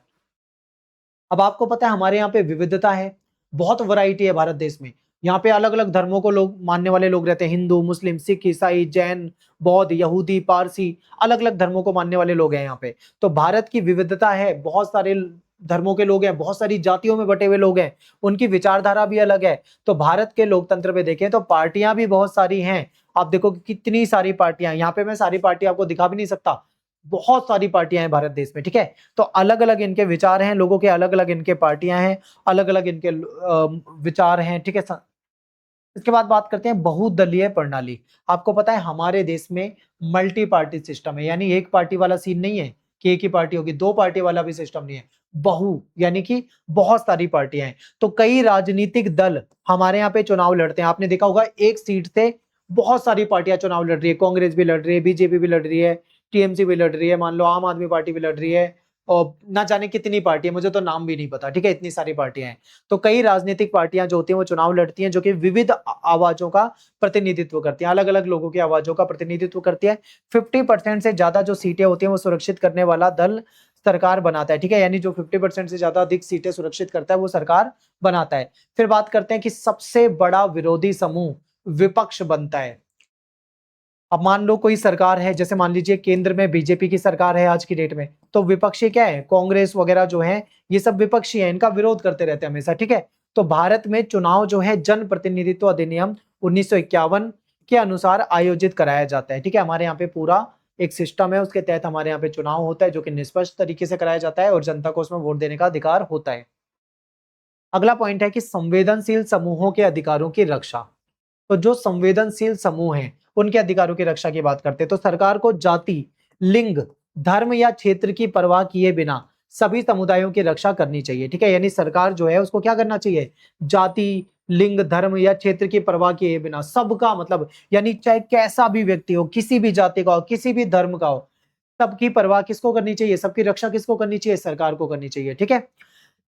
अब आपको पता है हमारे यहाँ पे विविधता है, बहुत वैरायटी है भारत देश में। यहाँ पे अलग अलग धर्मों को लोग मानने वाले लोग रहते हैं, हिंदू, मुस्लिम, सिख, ईसाई, जैन, बौद्ध, यहूदी, पारसी, अलग अलग धर्मों को मानने वाले लोग हैं यहाँ पे। तो भारत की विविधता है, बहुत सारे धर्मों के लोग हैं, बहुत सारी जातियों में बटे हुए लोग हैं, उनकी विचारधारा भी अलग है। तो भारत के लोकतंत्र में देखें तो पार्टियां भी बहुत सारी हैं। आप देखो कि कितनी सारी पार्टियां, यहाँ पे मैं सारी पार्टियां आपको दिखा भी नहीं सकता, बहुत सारी पार्टियां हैं भारत देश में। ठीक है, तो अलग अलग इनके विचार हैं, लोगों के अलग अलग इनके पार्टियां हैं, अलग अलग इनके विचार हैं। ठीक है, इसके बाद बात करते हैं बहुदलीय प्रणाली। आपको पता है हमारे देश में मल्टी पार्टी सिस्टम है, यानी एक पार्टी वाला सीन नहीं है कि एक ही पार्टी होगी, दो पार्टी वाला भी सिस्टम नहीं है। बहु यानी कि बहुत सारी पार्टियां हैं। तो कई राजनीतिक दल हमारे यहाँ पे चुनाव लड़ते हैं। आपने देखा होगा एक सीट से बहुत सारी पार्टियां चुनाव लड़ रही है, कांग्रेस भी लड़ रही है, बीजेपी भी लड़ रही है, टीएमसी भी लड़ रही है, मान लो आम आदमी पार्टी भी लड़ रही है, और ना जाने कितनी पार्टी है, मुझे तो नाम भी नहीं पता। ठीक है, इतनी सारी पार्टियां हैं। तो कई राजनीतिक पार्टियां जो होती हैं वो चुनाव लड़ती हैं, जो कि विविध आवाजों का प्रतिनिधित्व करती हैं, अलग अलग लोगों की आवाजों का प्रतिनिधित्व करती है। 50% से ज्यादा जो सीटें होती हैं वो सुरक्षित करने वाला दल सरकार बनाता है। ठीक है, यानी जो 50% से ज्यादा अधिक सीटें सुरक्षित करता है वो सरकार बनाता है। फिर बात करते हैं कि सबसे बड़ा विरोधी समूह विपक्ष बनता है। अब मान लो कोई सरकार है, जैसे मान लीजिए केंद्र में बीजेपी की सरकार है आज की डेट में, तो विपक्षी क्या है, कांग्रेस वगैरह जो है, ये सब विपक्षी है, इनका विरोध करते रहते हैं हमेशा। ठीक है, तो भारत में चुनाव जो है जन प्रतिनिधित्व अधिनियम 1951 के अनुसार आयोजित कराया जाता है। ठीक है, हमारे यहाँ पे पूरा एक सिस्टम है, उसके तहत हमारे यहाँ पे चुनाव होता है, जो कि निष्पक्ष तरीके से कराया जाता है और जनता को उसमें वोट देने का अधिकार होता है। अगला पॉइंट है कि संवेदनशील समूहों के अधिकारों की रक्षा। तो जो संवेदनशील समूह हैं उनके अधिकारों की रक्षा की बात करते हैं, तो सरकार को जाति, लिंग, धर्म या क्षेत्र की परवाह किए बिना सभी समुदायों की रक्षा करनी चाहिए। ठीक है, यानी सरकार जो है उसको क्या करना चाहिए, जाति, लिंग, धर्म या क्षेत्र की परवाह किए बिना सबका, मतलब यानी चाहे कैसा भी व्यक्ति हो, किसी भी जाति का हो, किसी भी धर्म का हो, सबकी परवाह किसको करनी चाहिए, सबकी रक्षा किसको करनी चाहिए, सरकार को करनी चाहिए। ठीक है,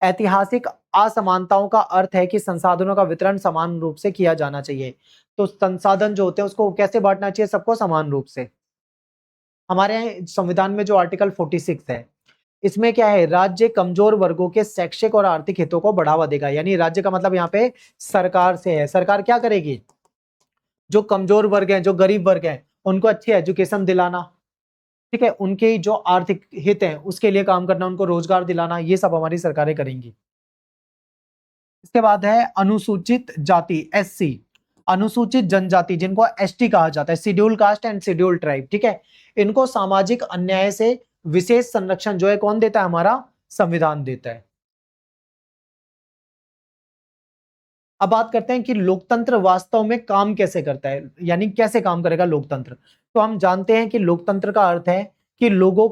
ऐतिहासिक असमानताओं का अर्थ है कि संसाधनों का वितरण समान रूप से किया जाना चाहिए। तो संसाधन जो होते हैं उसको कैसे बांटना चाहिए, सबको समान रूप से। हमारे यहाँ संविधान में जो आर्टिकल 46 है, इसमें क्या है, राज्य कमजोर वर्गों के शैक्षिक और आर्थिक हितों को बढ़ावा देगा। यानी राज्य का मतलब यहाँ पे सरकार से है। सरकार क्या करेगी, जो कमजोर वर्ग हैं, जो गरीब वर्ग हैं, उनको अच्छी एजुकेशन दिलाना, ठीक है, उनके जो आर्थिक हित हैं उसके लिए काम करना, उनको रोजगार दिलाना, ये सब हमारी सरकारें करेंगी। इसके बाद है अनुसूचित जाति, एससी, अनुसूचित जनजाति जिनको एसटी कहा जाता है, schedule caste and schedule tribe. ठीक है, इनको सामाजिक अन्याय से विशेष संरक्षण जो है कौन देता है, हमारा संविधान देता है। अब बात करते हैं कि लोकतंत्र वास्तव में काम कैसे करता है, यानी कैसे काम करेगा लोकतंत्र। तो हम जानते हैं कि लोकतंत्र का अर्थ है कि लोगों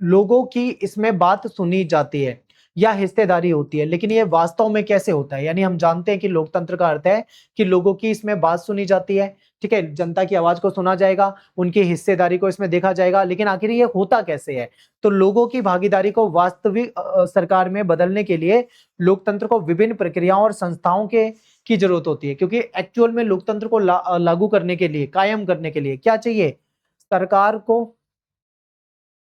लोगों की इसमें बात सुनी जाती है या हिस्सेदारी होती है, लेकिन ये वास्तव में कैसे होता है। यानी हम जानते हैं कि लोकतंत्र का अर्थ है कि लोगों की इसमें बात सुनी जाती है, ठीक है, जनता की आवाज को सुना जाएगा, उनकी हिस्सेदारी को इसमें देखा जाएगा, लेकिन आखिर ये होता कैसे है। तो लोगों की भागीदारी को वास्तविक सरकार में बदलने के लिए लोकतंत्र को विभिन्न प्रक्रियाओं और संस्थाओं के की जरूरत होती है, क्योंकि एक्चुअल में लोकतंत्र को लागू करने के लिए, कायम करने के लिए क्या चाहिए, सरकार को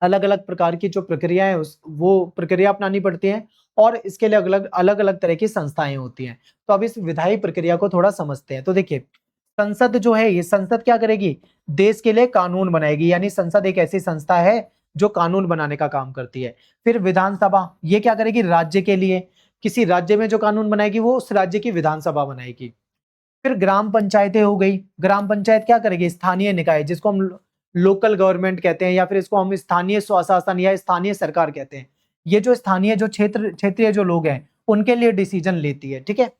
अलग अलग प्रकार की जो प्रक्रिया है उस वो प्रक्रिया अपनानी पड़ती है, और इसके लिए अलग अलग अलग तरह की संस्थाएं होती हैं। तो अब इस विधायी प्रक्रिया को थोड़ा समझते हैं। तो देखिए, संसद जो है, ये संसद क्या करेगी, देश के लिए कानून बनाएगी, यानी संसद एक ऐसी संस्था है जो कानून बनाने का काम करती है। फिर विधानसभा, ये क्या करेगी, राज्य के लिए, किसी राज्य में जो कानून बनाएगी वो उस राज्य की विधानसभा बनाएगी। फिर ग्राम पंचायतें हो गई, ग्राम पंचायत क्या करेगी, स्थानीय निकाय, जिसको हम लोकल गवर्नमेंट कहते हैं, या फिर इसको हम स्थानीय स्वशासन या स्थानीय सरकार कहते हैं। ये जो स्थानीय जो क्षेत्रीय जो लोग हैं उनके लिए डिसीजन लेती है, ठीक है।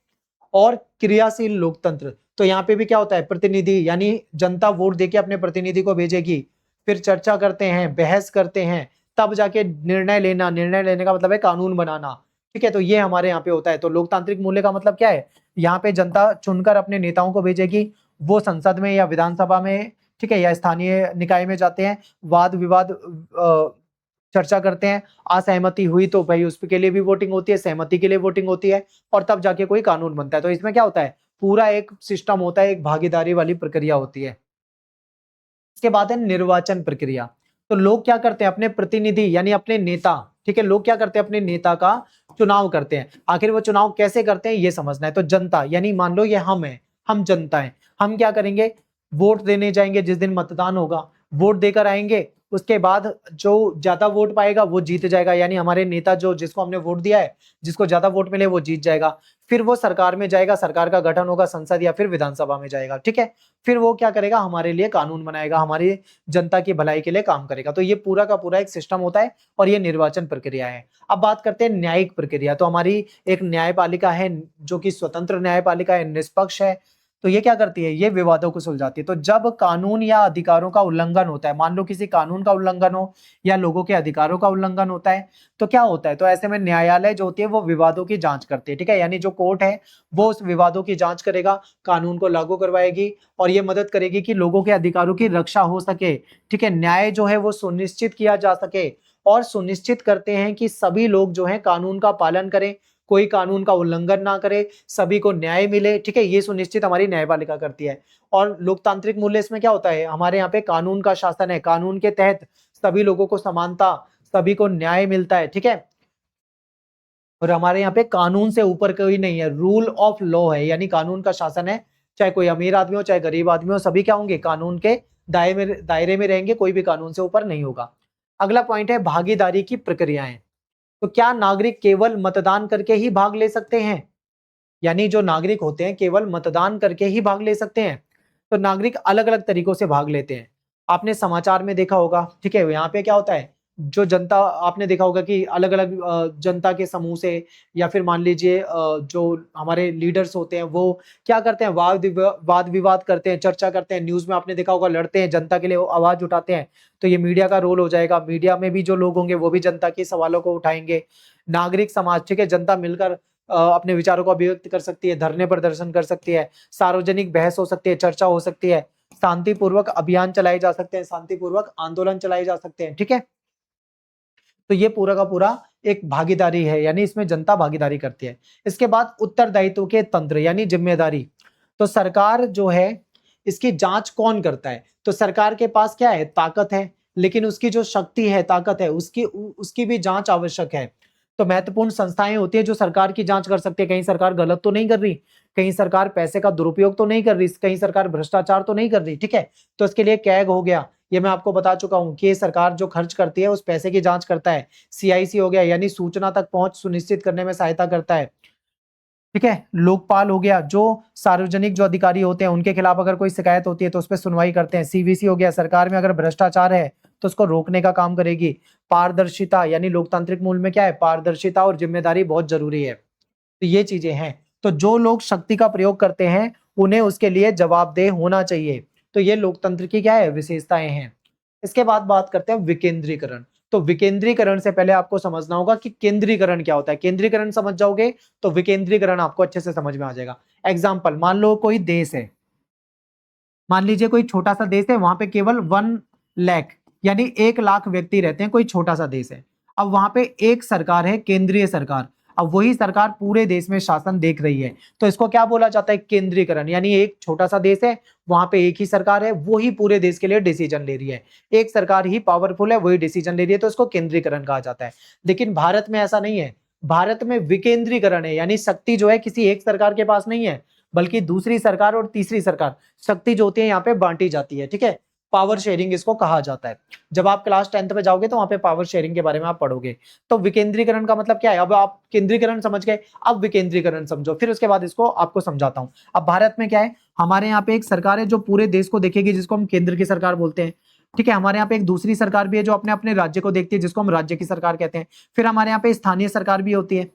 और क्रियाशील लोकतंत्र, तो यहाँ पे भी क्या होता है, प्रतिनिधि, यानी जनता वोट देके अपने प्रतिनिधि को भेजेगी, फिर चर्चा करते हैं, बहस करते हैं, तब जाके निर्णय लेना, निर्णय लेने का मतलब है कानून बनाना, ठीक है। तो ये हमारे यहाँ पे होता है। तो लोकतांत्रिक मूल्य का मतलब क्या है, यहाँ पे जनता चुनकर अपने नेताओं को भेजेगी, वो संसद में या विधानसभा में, ठीक है, या स्थानीय निकाय में जाते हैं, वाद विवाद चर्चा करते हैं, असहमति हुई तो भाई उसके लिए भी वोटिंग होती है, सहमति के लिए वोटिंग होती है, और तब जाके कोई कानून बनता है। तो इसमें क्या होता है, पूरा एक सिस्टम होता है, एक भागीदारी वाली प्रक्रिया होती है। इसके बाद है निर्वाचन प्रक्रिया। तो लोग क्या करते हैं, अपने प्रतिनिधि यानी अपने नेता, ठीक है, लोग क्या करते हैं, अपने नेता का चुनाव करते हैं। आखिर वो चुनाव कैसे करते हैं ये समझना है। तो जनता, यानी मान लो ये हम है, हम जनता है, हम क्या करेंगे, वोट देने जाएंगे, जिस दिन मतदान होगा वोट देकर आएंगे, उसके बाद जो ज्यादा वोट पाएगा वो जीत जाएगा, यानी हमारे नेता जो जिसको हमने वोट दिया है, जिसको ज्यादा वोट मिले वो जीत जाएगा। फिर वो सरकार में जाएगा, सरकार का गठन होगा, संसद या फिर विधानसभा में जाएगा, ठीक है। फिर वो क्या करेगा, हमारे लिए कानून बनाएगा, हमारी जनता की भलाई के लिए काम करेगा। तो ये पूरा का पूरा एक सिस्टम होता है, और ये निर्वाचन प्रक्रिया है। अब बात करते हैं न्यायिक प्रक्रिया। तो हमारी एक न्यायपालिका है जो कि स्वतंत्र न्यायपालिका है, निष्पक्ष है। तो ये क्या करती है, ये विवादों को सुलझाती है। तो जब कानून या अधिकारों का उल्लंघन होता है, मान लो किसी कानून का उल्लंघन हो या लोगों के अधिकारों का उल्लंघन होता है, तो क्या होता है, तो ऐसे में न्यायालय जो होती है वो विवादों की जांच करती है, ठीक है। यानी जो कोर्ट है वो उस विवादों की जांच करेगा, कानून को लागू करवाएगी, और ये मदद करेगी कि लोगों के अधिकारों की रक्षा हो सके, ठीक है, न्याय जो है वो सुनिश्चित किया जा सके, और सुनिश्चित करते हैं कि सभी लोग जो है कानून का पालन करें, कोई कानून का उल्लंघन ना करे, सभी को न्याय मिले, ठीक है, ये सुनिश्चित हमारी न्यायपालिका करती है। और लोकतांत्रिक मूल्य इसमें क्या होता है, हमारे यहाँ पे कानून का शासन है, कानून के तहत सभी लोगों को समानता, सभी को न्याय मिलता है, ठीक है। और हमारे यहाँ पे कानून से ऊपर कोई नहीं है, रूल ऑफ लॉ है, यानी कानून का शासन है, चाहे कोई अमीर आदमी हो चाहे गरीब आदमी हो, सभी क्या होंगे, कानून के दायरे में रहेंगे, कोई भी कानून से ऊपर नहीं होगा। अगला पॉइंट है भागीदारी की प्रक्रियाएं। तो क्या नागरिक केवल मतदान करके ही भाग ले सकते हैं, यानी जो नागरिक होते हैं केवल मतदान करके ही भाग ले सकते हैं। तो नागरिक अलग अलग तरीकों से भाग लेते हैं। आपने समाचार में देखा होगा, ठीक है, यहाँ पे क्या होता है, जो जनता, आपने देखा होगा कि अलग अलग जनता के समूह से, या फिर मान लीजिए जो हमारे लीडर्स होते हैं वो क्या करते हैं, वाद विवाद करते हैं, चर्चा करते हैं, न्यूज में आपने देखा होगा, लड़ते हैं, जनता के लिए आवाज उठाते हैं। तो ये मीडिया का रोल हो जाएगा, मीडिया में भी जो लोग होंगे वो भी जनता के सवालों को उठाएंगे। नागरिक समाज, ठीक है, जनता मिलकर अपने विचारों को अभिव्यक्त कर सकती है, धरने प्रदर्शन कर सकती है, सार्वजनिक बहस हो सकती है, चर्चा हो सकती है, शांतिपूर्वक अभियान चलाए जा सकते हैं, शांतिपूर्वक आंदोलन चलाए जा सकते हैं, ठीक है। तो ये पूरा का पूरा एक भागीदारी है, यानी इसमें जनता भागीदारी करती है। इसके बाद उत्तरदायित्व के तंत्र यानी जिम्मेदारी। तो सरकार जो है इसकी जांच कौन करता है, तो सरकार के पास क्या है, ताकत है, लेकिन उसकी जो शक्ति है, ताकत है, उसकी भी जांच आवश्यक है। तो महत्वपूर्ण संस्थाएं होती है जो सरकार की जांच कर सकती है, कहीं सरकार गलत तो नहीं कर रही, कहीं सरकार पैसे का दुरुपयोग तो नहीं कर रही, कहीं सरकार भ्रष्टाचार तो नहीं कर रही, ठीक है। तो इसके लिए कैग हो गया, ये मैं आपको बता चुका हूं कि सरकार जो खर्च करती है उस पैसे की जांच करता है। सीआईसी हो गया, यानी सूचना तक पहुंच सुनिश्चित करने में सहायता करता है, ठीक है। लोकपाल हो गया, जो सार्वजनिक जो अधिकारी होते हैं उनके खिलाफ अगर कोई शिकायत होती है तो उस पर सुनवाई करते हैं। सीवीसी हो गया, सरकार में अगर भ्रष्टाचार है तो उसको रोकने का काम करेगी। पारदर्शिता, यानी लोकतांत्रिक मूल में क्या है, पारदर्शिता और जिम्मेदारी बहुत जरूरी है। तो ये चीजें हैं। तो जो लोग शक्ति का प्रयोग करते हैं उन्हें उसके लिए जवाबदेह होना चाहिए। तो ये लोकतंत्र की क्या है, विशेषताएं हैं। इसके बाद बात करते हैं विकेंद्रीकरण। तो विकेंद्रीकरण से पहले आपको समझना होगा कि केंद्रीकरण क्या होता है। केंद्रीकरण समझ जाओगे तो विकेंद्रीकरण आपको अच्छे से समझ में आ जाएगा। एग्जाम्पल, मान लो कोई देश है, मान लीजिए कोई छोटा सा देश है, वहां पे केवल 1 लाख यानी 1 लाख व्यक्ति रहते हैं, कोई छोटा सा देश है। अब वहां पे एक सरकार है, केंद्रीय सरकार। अब वही सरकार पूरे देश में शासन देख रही है, तो इसको क्या बोला जाता है, केंद्रीकरण। यानी एक छोटा सा देश है, वहां पे एक ही सरकार है, वो ही पूरे देश के लिए डिसीजन ले रही है। एक सरकार ही पावरफुल है, वही डिसीजन ले रही है, तो इसको केंद्रीकरण कहा जाता है। लेकिन भारत में ऐसा नहीं है, भारत में विकेंद्रीकरण है, यानी शक्ति जो है किसी एक सरकार के पास नहीं है, बल्कि दूसरी सरकार और तीसरी सरकार, शक्ति जो होती है यहाँ पे बांटी जाती है। ठीक है, पावर शेयरिंग इसको कहा जाता है। जब आप क्लास 10th में जाओगे तो वहां पे पावर शेयरिंग के बारे में आप पढ़ोगे। तो विकेंद्रीकरण का मतलब क्या है, अब आप केंद्रीकरण समझ गए, अब विकेंद्रीकरण समझो, फिर उसके बाद इसको आपको समझाता हूं। अब भारत में क्या है, हमारे यहाँ पे एक सरकार है जो पूरे देश को देखेगी, जिसको हम केंद्र की सरकार बोलते हैं। ठीक है, हमारे यहाँ पे एक दूसरी सरकार भी है जो अपने अपने राज्य को देखती है, जिसको हम राज्य की सरकार कहते हैं। फिर हमारे यहाँ पे स्थानीय सरकार भी होती है,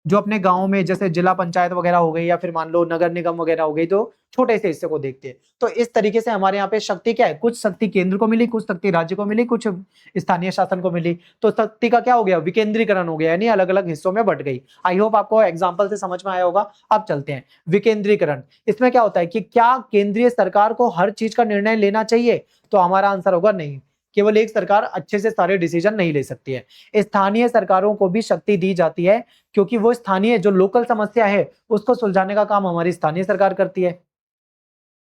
जो अपने गांव में जैसे जिला पंचायत वगैरह हो गई, या फिर मान लो नगर निगम वगैरह हो गई, जो छोटे से हिस्से को देखते हैं। तो इस तरीके से हमारे यहाँ पे शक्ति क्या है, कुछ शक्ति केंद्र को मिली, कुछ शक्ति राज्य को मिली, कुछ स्थानीय शासन को मिली। तो शक्ति का क्या हो गया, विकेंद्रीकरण हो गया, यानी अलग अलग हिस्सों में बट गई। आई होप आपको एग्जाम्पल से समझ में आया होगा। अब चलते हैं विकेंद्रीकरण। इसमें क्या होता है कि क्या केंद्रीय सरकार को हर चीज का निर्णय लेना चाहिए, तो हमारा आंसर होगा नहीं। केवल एक सरकार अच्छे से सारे डिसीजन नहीं ले सकती है। स्थानीय सरकारों को भी शक्ति दी जाती है, क्योंकि वो स्थानीय जो लोकल समस्या है उसको सुलझाने का काम हमारी स्थानीय सरकार करती है।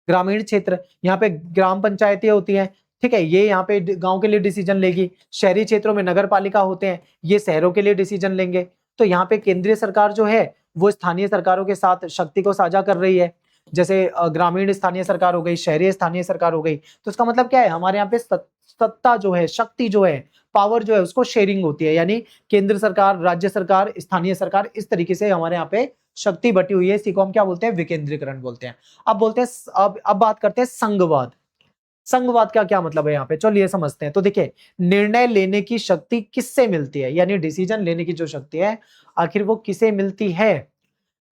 ग्रामीण क्षेत्र, यहाँ पे ग्राम पंचायतें होती हैं। ठीक है, ये यहाँ पे गांव के लिए डिसीजन लेगी। शहरी क्षेत्रों में नगर पालिका होते हैं, ये शहरों के लिए डिसीजन लेंगे। तो यहाँ पे केंद्रीय सरकार जो है वो स्थानीय सरकारों के साथ शक्ति को साझा कर रही है। जैसे ग्रामीण स्थानीय सरकार हो गई, शहरी स्थानीय सरकार हो गई। तो इसका मतलब क्या है, हमारे यहाँ पे सत्ता जो है, शक्ति जो है, पावर जो है, उसको शेयरिंग होती है। यानी केंद्र सरकार, राज्य सरकार, स्थानीय सरकार, इस तरीके से हमारे यहाँ पे शक्ति बटी हुई है। इसी को हम क्या बोलते हैं, विकेंद्रीकरण बोलते हैं। अब बोलते हैं, अब बात करते हैं संघवाद। संघवाद का क्या मतलब है यहाँ पे, चलिए समझते हैं। तो देखिए, निर्णय लेने की शक्ति किससे मिलती है, यानी डिसीजन लेने की जो शक्ति है आखिर वो किसे मिलती है।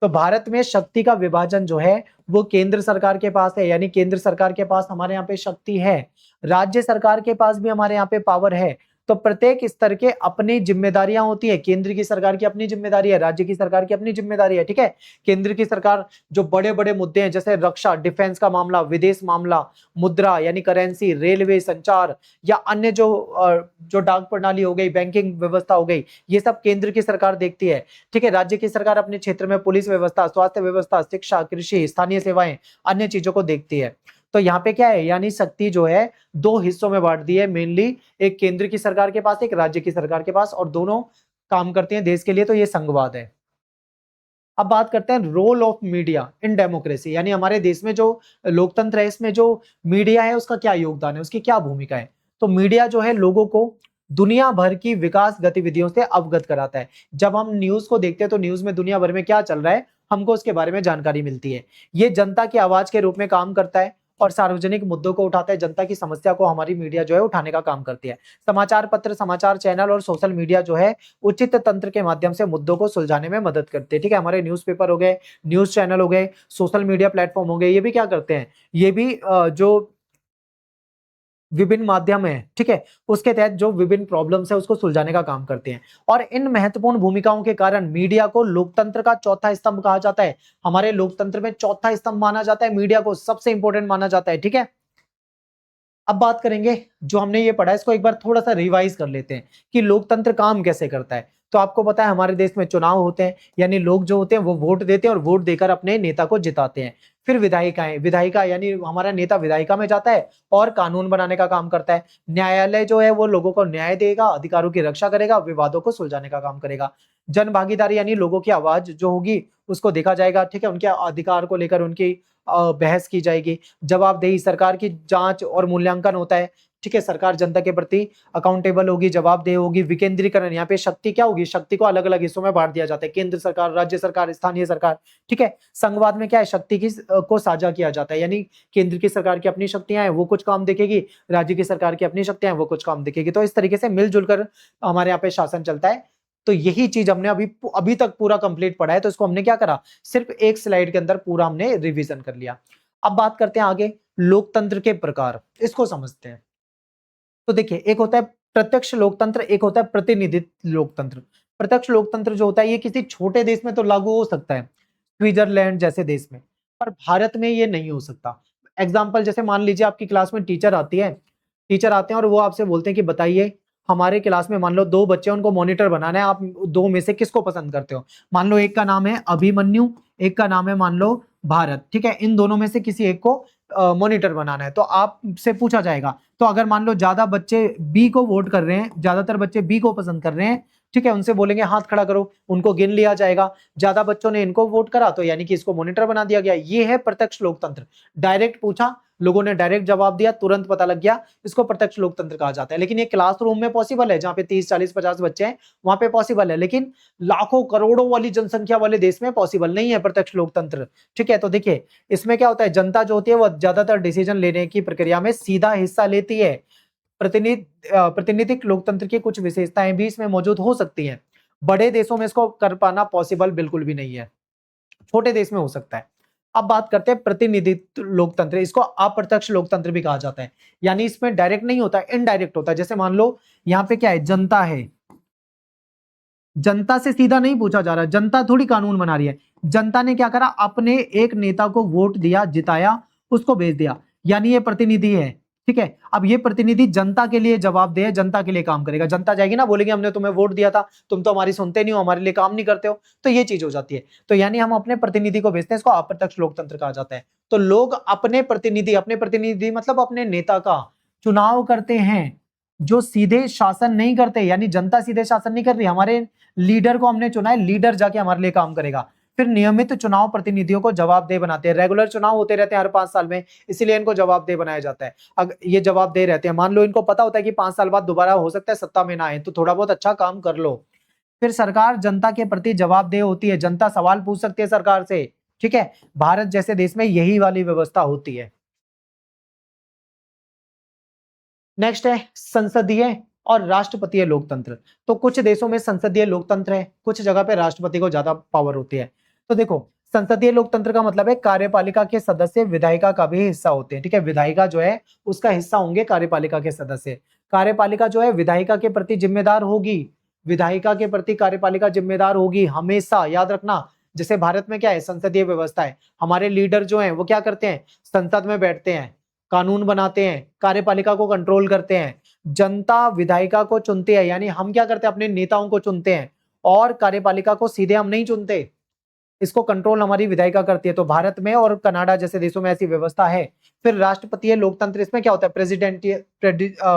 तो भारत में शक्ति का विभाजन जो है वो केंद्र सरकार के पास है, यानी केंद्र सरकार के पास हमारे यहाँ पे शक्ति है। राज्य सरकार के पास भी हमारे यहाँ पे पावर है। तो प्रत्येक स्तर के अपनी जिम्मेदारियां होती है। केंद्र की सरकार की अपनी जिम्मेदारी है, राज्य की सरकार की अपनी जिम्मेदारी है। ठीक है, केंद्र की सरकार जो बड़े बड़े मुद्दे हैं, जैसे रक्षा, डिफेंस का मामला, विदेश मामला, मुद्रा यानी करेंसी, रेलवे, संचार, या अन्य जो डाक प्रणाली हो गई, बैंकिंग व्यवस्था हो गई, ये सब केंद्र की सरकार देखती है। ठीक है, राज्य की सरकार अपने क्षेत्र में पुलिस व्यवस्था, स्वास्थ्य व्यवस्था, शिक्षा, कृषि, स्थानीय सेवाएं, अन्य चीजों को देखती है। तो यहाँ पे क्या है, यानी शक्ति जो है दो हिस्सों में बांट दी है मेनली, एक केंद्र की सरकार के पास, एक राज्य की सरकार के पास, और दोनों काम करते हैं देश के लिए। तो ये संघवाद है। अब बात करते हैं role of media in democracy, यानी हमारे देश में जो लोकतंत्र है, इसमें जो मीडिया है उसका क्या योगदान है, उसकी क्या भूमिका है। तो मीडिया जो है लोगों को दुनिया भर की विकास गतिविधियों से अवगत कराता है। जब हम न्यूज को देखते हैं तो न्यूज में दुनिया भर में क्या चल रहा है हमको उसके बारे में जानकारी मिलती है। ये जनता की आवाज के रूप में काम करता है और सार्वजनिक मुद्दों को उठाता है। जनता की समस्या को हमारी मीडिया जो है उठाने का काम करती है। समाचार पत्र, समाचार चैनल और सोशल मीडिया जो है उचित तंत्र के माध्यम से मुद्दों को सुलझाने में मदद करते हैं। ठीक है, हमारे न्यूज़पेपर हो गए, न्यूज चैनल हो गए, सोशल मीडिया प्लेटफॉर्म हो गए, ये भी क्या करते हैं, ये भी जो विभिन्न माध्यम है, ठीक है, उसके तहत जो विभिन्न प्रॉब्लम्स है उसको सुलझाने का काम करते हैं। और इन महत्वपूर्ण भूमिकाओं के कारण मीडिया को लोकतंत्र का चौथा स्तंभ कहा जाता है। हमारे लोकतंत्र में चौथा स्तंभ माना जाता है, मीडिया को सबसे इंपॉर्टेंट माना जाता है। ठीक है, अब बात करेंगे, जो हमने ये पढ़ा है इसको एक बार थोड़ा सा रिवाइज कर लेते हैं कि लोकतंत्र काम कैसे करता है। तो आपको पता है हमारे देश में चुनाव होते हैं, यानी लोग जो होते हैं वो वोट देते हैं और वोट देकर अपने नेता को जिताते हैं। फिर विधायिकाएं, विधायिका यानी हमारा नेता विधायिका में जाता है और कानून बनाने का काम करता है। न्यायालय जो है वो लोगों को न्याय देगा, अधिकारों की रक्षा करेगा, विवादों को सुलझाने का काम करेगा। जन भागीदारी यानी लोगों की आवाज जो होगी उसको देखा जाएगा। ठीक है, उनके अधिकार को लेकर उनकी बहस की जाएगी। जवाबदेही, सरकार की जांच और मूल्यांकन होता है। ठीक है, सरकार जनता के प्रति अकाउंटेबल होगी, जवाबदेह होगी। विकेंद्रीकरण, यहाँ पे शक्ति क्या होगी, शक्ति को अलग अलग हिस्सों में बांट दिया जाता है, केंद्र सरकार, राज्य सरकार, स्थानीय सरकार। ठीक है, संघवाद में क्या है, शक्ति की को साझा किया जाता है, यानी केंद्र की सरकार की अपनी शक्तियां हैं वो कुछ काम देखेगी, राज्य की सरकार की अपनी शक्तियां हैं वो कुछ काम देखेगी। तो इस तरीके से मिलजुल कर हमारे यहाँ पे शासन चलता है। तो यही चीज हमने अभी अभी तक पूरा कंप्लीट पढ़ा है, तो इसको हमने क्या करा, सिर्फ एक स्लाइड के अंदर पूरा हमने रिवीजन कर लिया। अब बात करते हैं आगे लोकतंत्र के प्रकार, इसको समझते हैं। तो देखिए, एक होता है प्रत्यक्ष लोकतंत्र, एक होता है प्रतिनिधित्व लोकतंत्र। प्रत्यक्ष लोकतंत्र जो होता है ये किसी छोटे देश में तो लागू हो सकता है, स्विट्जरलैंड जैसे देश में, पर भारत में ये नहीं हो सकता। एग्जाम्पल जैसे मान लीजिए आपकी क्लास में टीचर आती है, टीचर आते हैं और वो आपसे बोलते हैं कि बताइए हमारे क्लास में मान लो 2 बच्चे हैं, उनको मॉनिटर बनाना है, आप 2 में से किसको पसंद करते हो? मान लो एक का नाम है अभिमन्यु, एक का नाम है मान लो भारत, ठीक है? इन दोनों में से किसी एक को मॉनिटर बनाना है, तो आपसे पूछा जाएगा। तो अगर मान लो ज्यादा बच्चे बी को वोट कर रहे हैं, ज्यादातर बच्चे बी को पसंद कर रहे हैं, ठीक है? उनसे बोलेंगे हाथ खड़ा करो, उनको गिन लिया जाएगा। ज्यादा बच्चों ने इनको वोट करा तो यानी कि इसको मॉनिटर बना दिया गया। ये है प्रत्यक्ष लोकतंत्र। डायरेक्ट पूछा, लोगों ने डायरेक्ट जवाब दिया, तुरंत पता लग गया, इसको प्रत्यक्ष लोकतंत्र कहा जाता है। लेकिन ये क्लासरूम में पॉसिबल है, जहां पे 30 40 50 बच्चे हैं वहां पे पॉसिबल है, लेकिन लाखों करोड़ों वाली जनसंख्या वाले देश में पॉसिबल नहीं है प्रत्यक्ष लोकतंत्र, ठीक है? तो देखिए इसमें क्या होता है, जनता जो होती है वो ज्यादातर डिसीजन लेने की प्रक्रिया में सीधा हिस्सा लेती है। प्रतिनिधिक लोकतंत्र की कुछ विशेषताएं भी इसमें मौजूद हो सकती हैं। बड़े देशों में इसको कर पाना पॉसिबल बिल्कुल भी नहीं है, छोटे देश में हो सकता है। अब बात करते हैं प्रतिनिधित्व लोकतंत्र, इसको अप्रत्यक्ष लोकतंत्र भी कहा जाता है। यानी इसमें डायरेक्ट नहीं होता, इनडायरेक्ट होता है। जैसे मान लो यहाँ पे क्या है, जनता है, जनता से सीधा नहीं पूछा जा रहा, जनता थोड़ी कानून बना रही है। जनता ने क्या करा, अपने एक नेता को वोट दिया, जिताया, उसको भेज दिया, यानी ये प्रतिनिधि है, ठीक है? अब ये प्रतिनिधि जनता के लिए जवाबदेह है, जनता के लिए काम करेगा। जनता जाएगी ना, बोलेगी हमने तुम्हें वोट दिया था, तुम तो हमारी सुनते नहीं हो, हमारे लिए काम नहीं करते हो, तो ये चीज हो जाती है। तो यानी हम अपने प्रतिनिधि को भेजते हैं, इसको अप्रत्यक्ष लोकतंत्र कहा जाता है। तो लोग अपने प्रतिनिधि मतलब अपने नेता का चुनाव करते हैं, जो सीधे शासन नहीं करते, यानी जनता सीधे शासन नहीं कर रही। हमारे लीडर को हमने चुना है, लीडर जाके हमारे लिए काम करेगा। फिर नियमित चुनाव प्रतिनिधियों को जवाबदेह बनाते हैं। रेगुलर चुनाव होते रहते हैं हर 5 साल में, इसीलिए इनको जवाबदेह बनाया जाता है। अगर ये जवाबदेह रहते हैं, मान लो इनको पता होता है कि 5 साल बाद दोबारा हो सकता है सत्ता में ना आए, तो थोड़ा बहुत अच्छा काम कर लो। फिर सरकार जनता के प्रति जवाबदेह होती है, जनता सवाल पूछ सकती है सरकार से, ठीक है? भारत जैसे देश में यही वाली व्यवस्था होती है। नेक्स्ट है संसदीय और राष्ट्रपतीय लोकतंत्र। तो कुछ देशों में संसदीय लोकतंत्र है, कुछ जगह पे राष्ट्रपति को ज्यादा पावर होती है। तो देखो, संसदीय लोकतंत्र का मतलब है कार्यपालिका के सदस्य विधायिका का भी हिस्सा होते हैं, ठीक है? विधायिका जो है उसका हिस्सा होंगे कार्यपालिका के सदस्य। कार्यपालिका जो है विधायिका के प्रति जिम्मेदार होगी, विधायिका के प्रति कार्यपालिका जिम्मेदार होगी हमेशा, याद रखना। जैसे भारत में क्या है, संसदीय व्यवस्था है, हमारे लीडर जो हैं वो क्या करते हैं, संसद में बैठते हैं, कानून बनाते हैं, कार्यपालिका को कंट्रोल करते हैं। जनता विधायिका को चुनती है, यानी हम क्या करते हैं, अपने नेताओं को चुनते हैं, और कार्यपालिका को सीधे हम नहीं चुनते, इसको कंट्रोल हमारी विधायिका करती है। तो भारत में और कनाडा जैसे देशों में ऐसी व्यवस्था है। फिर राष्ट्रपतीय लोकतंत्र, इसमें क्या होता है,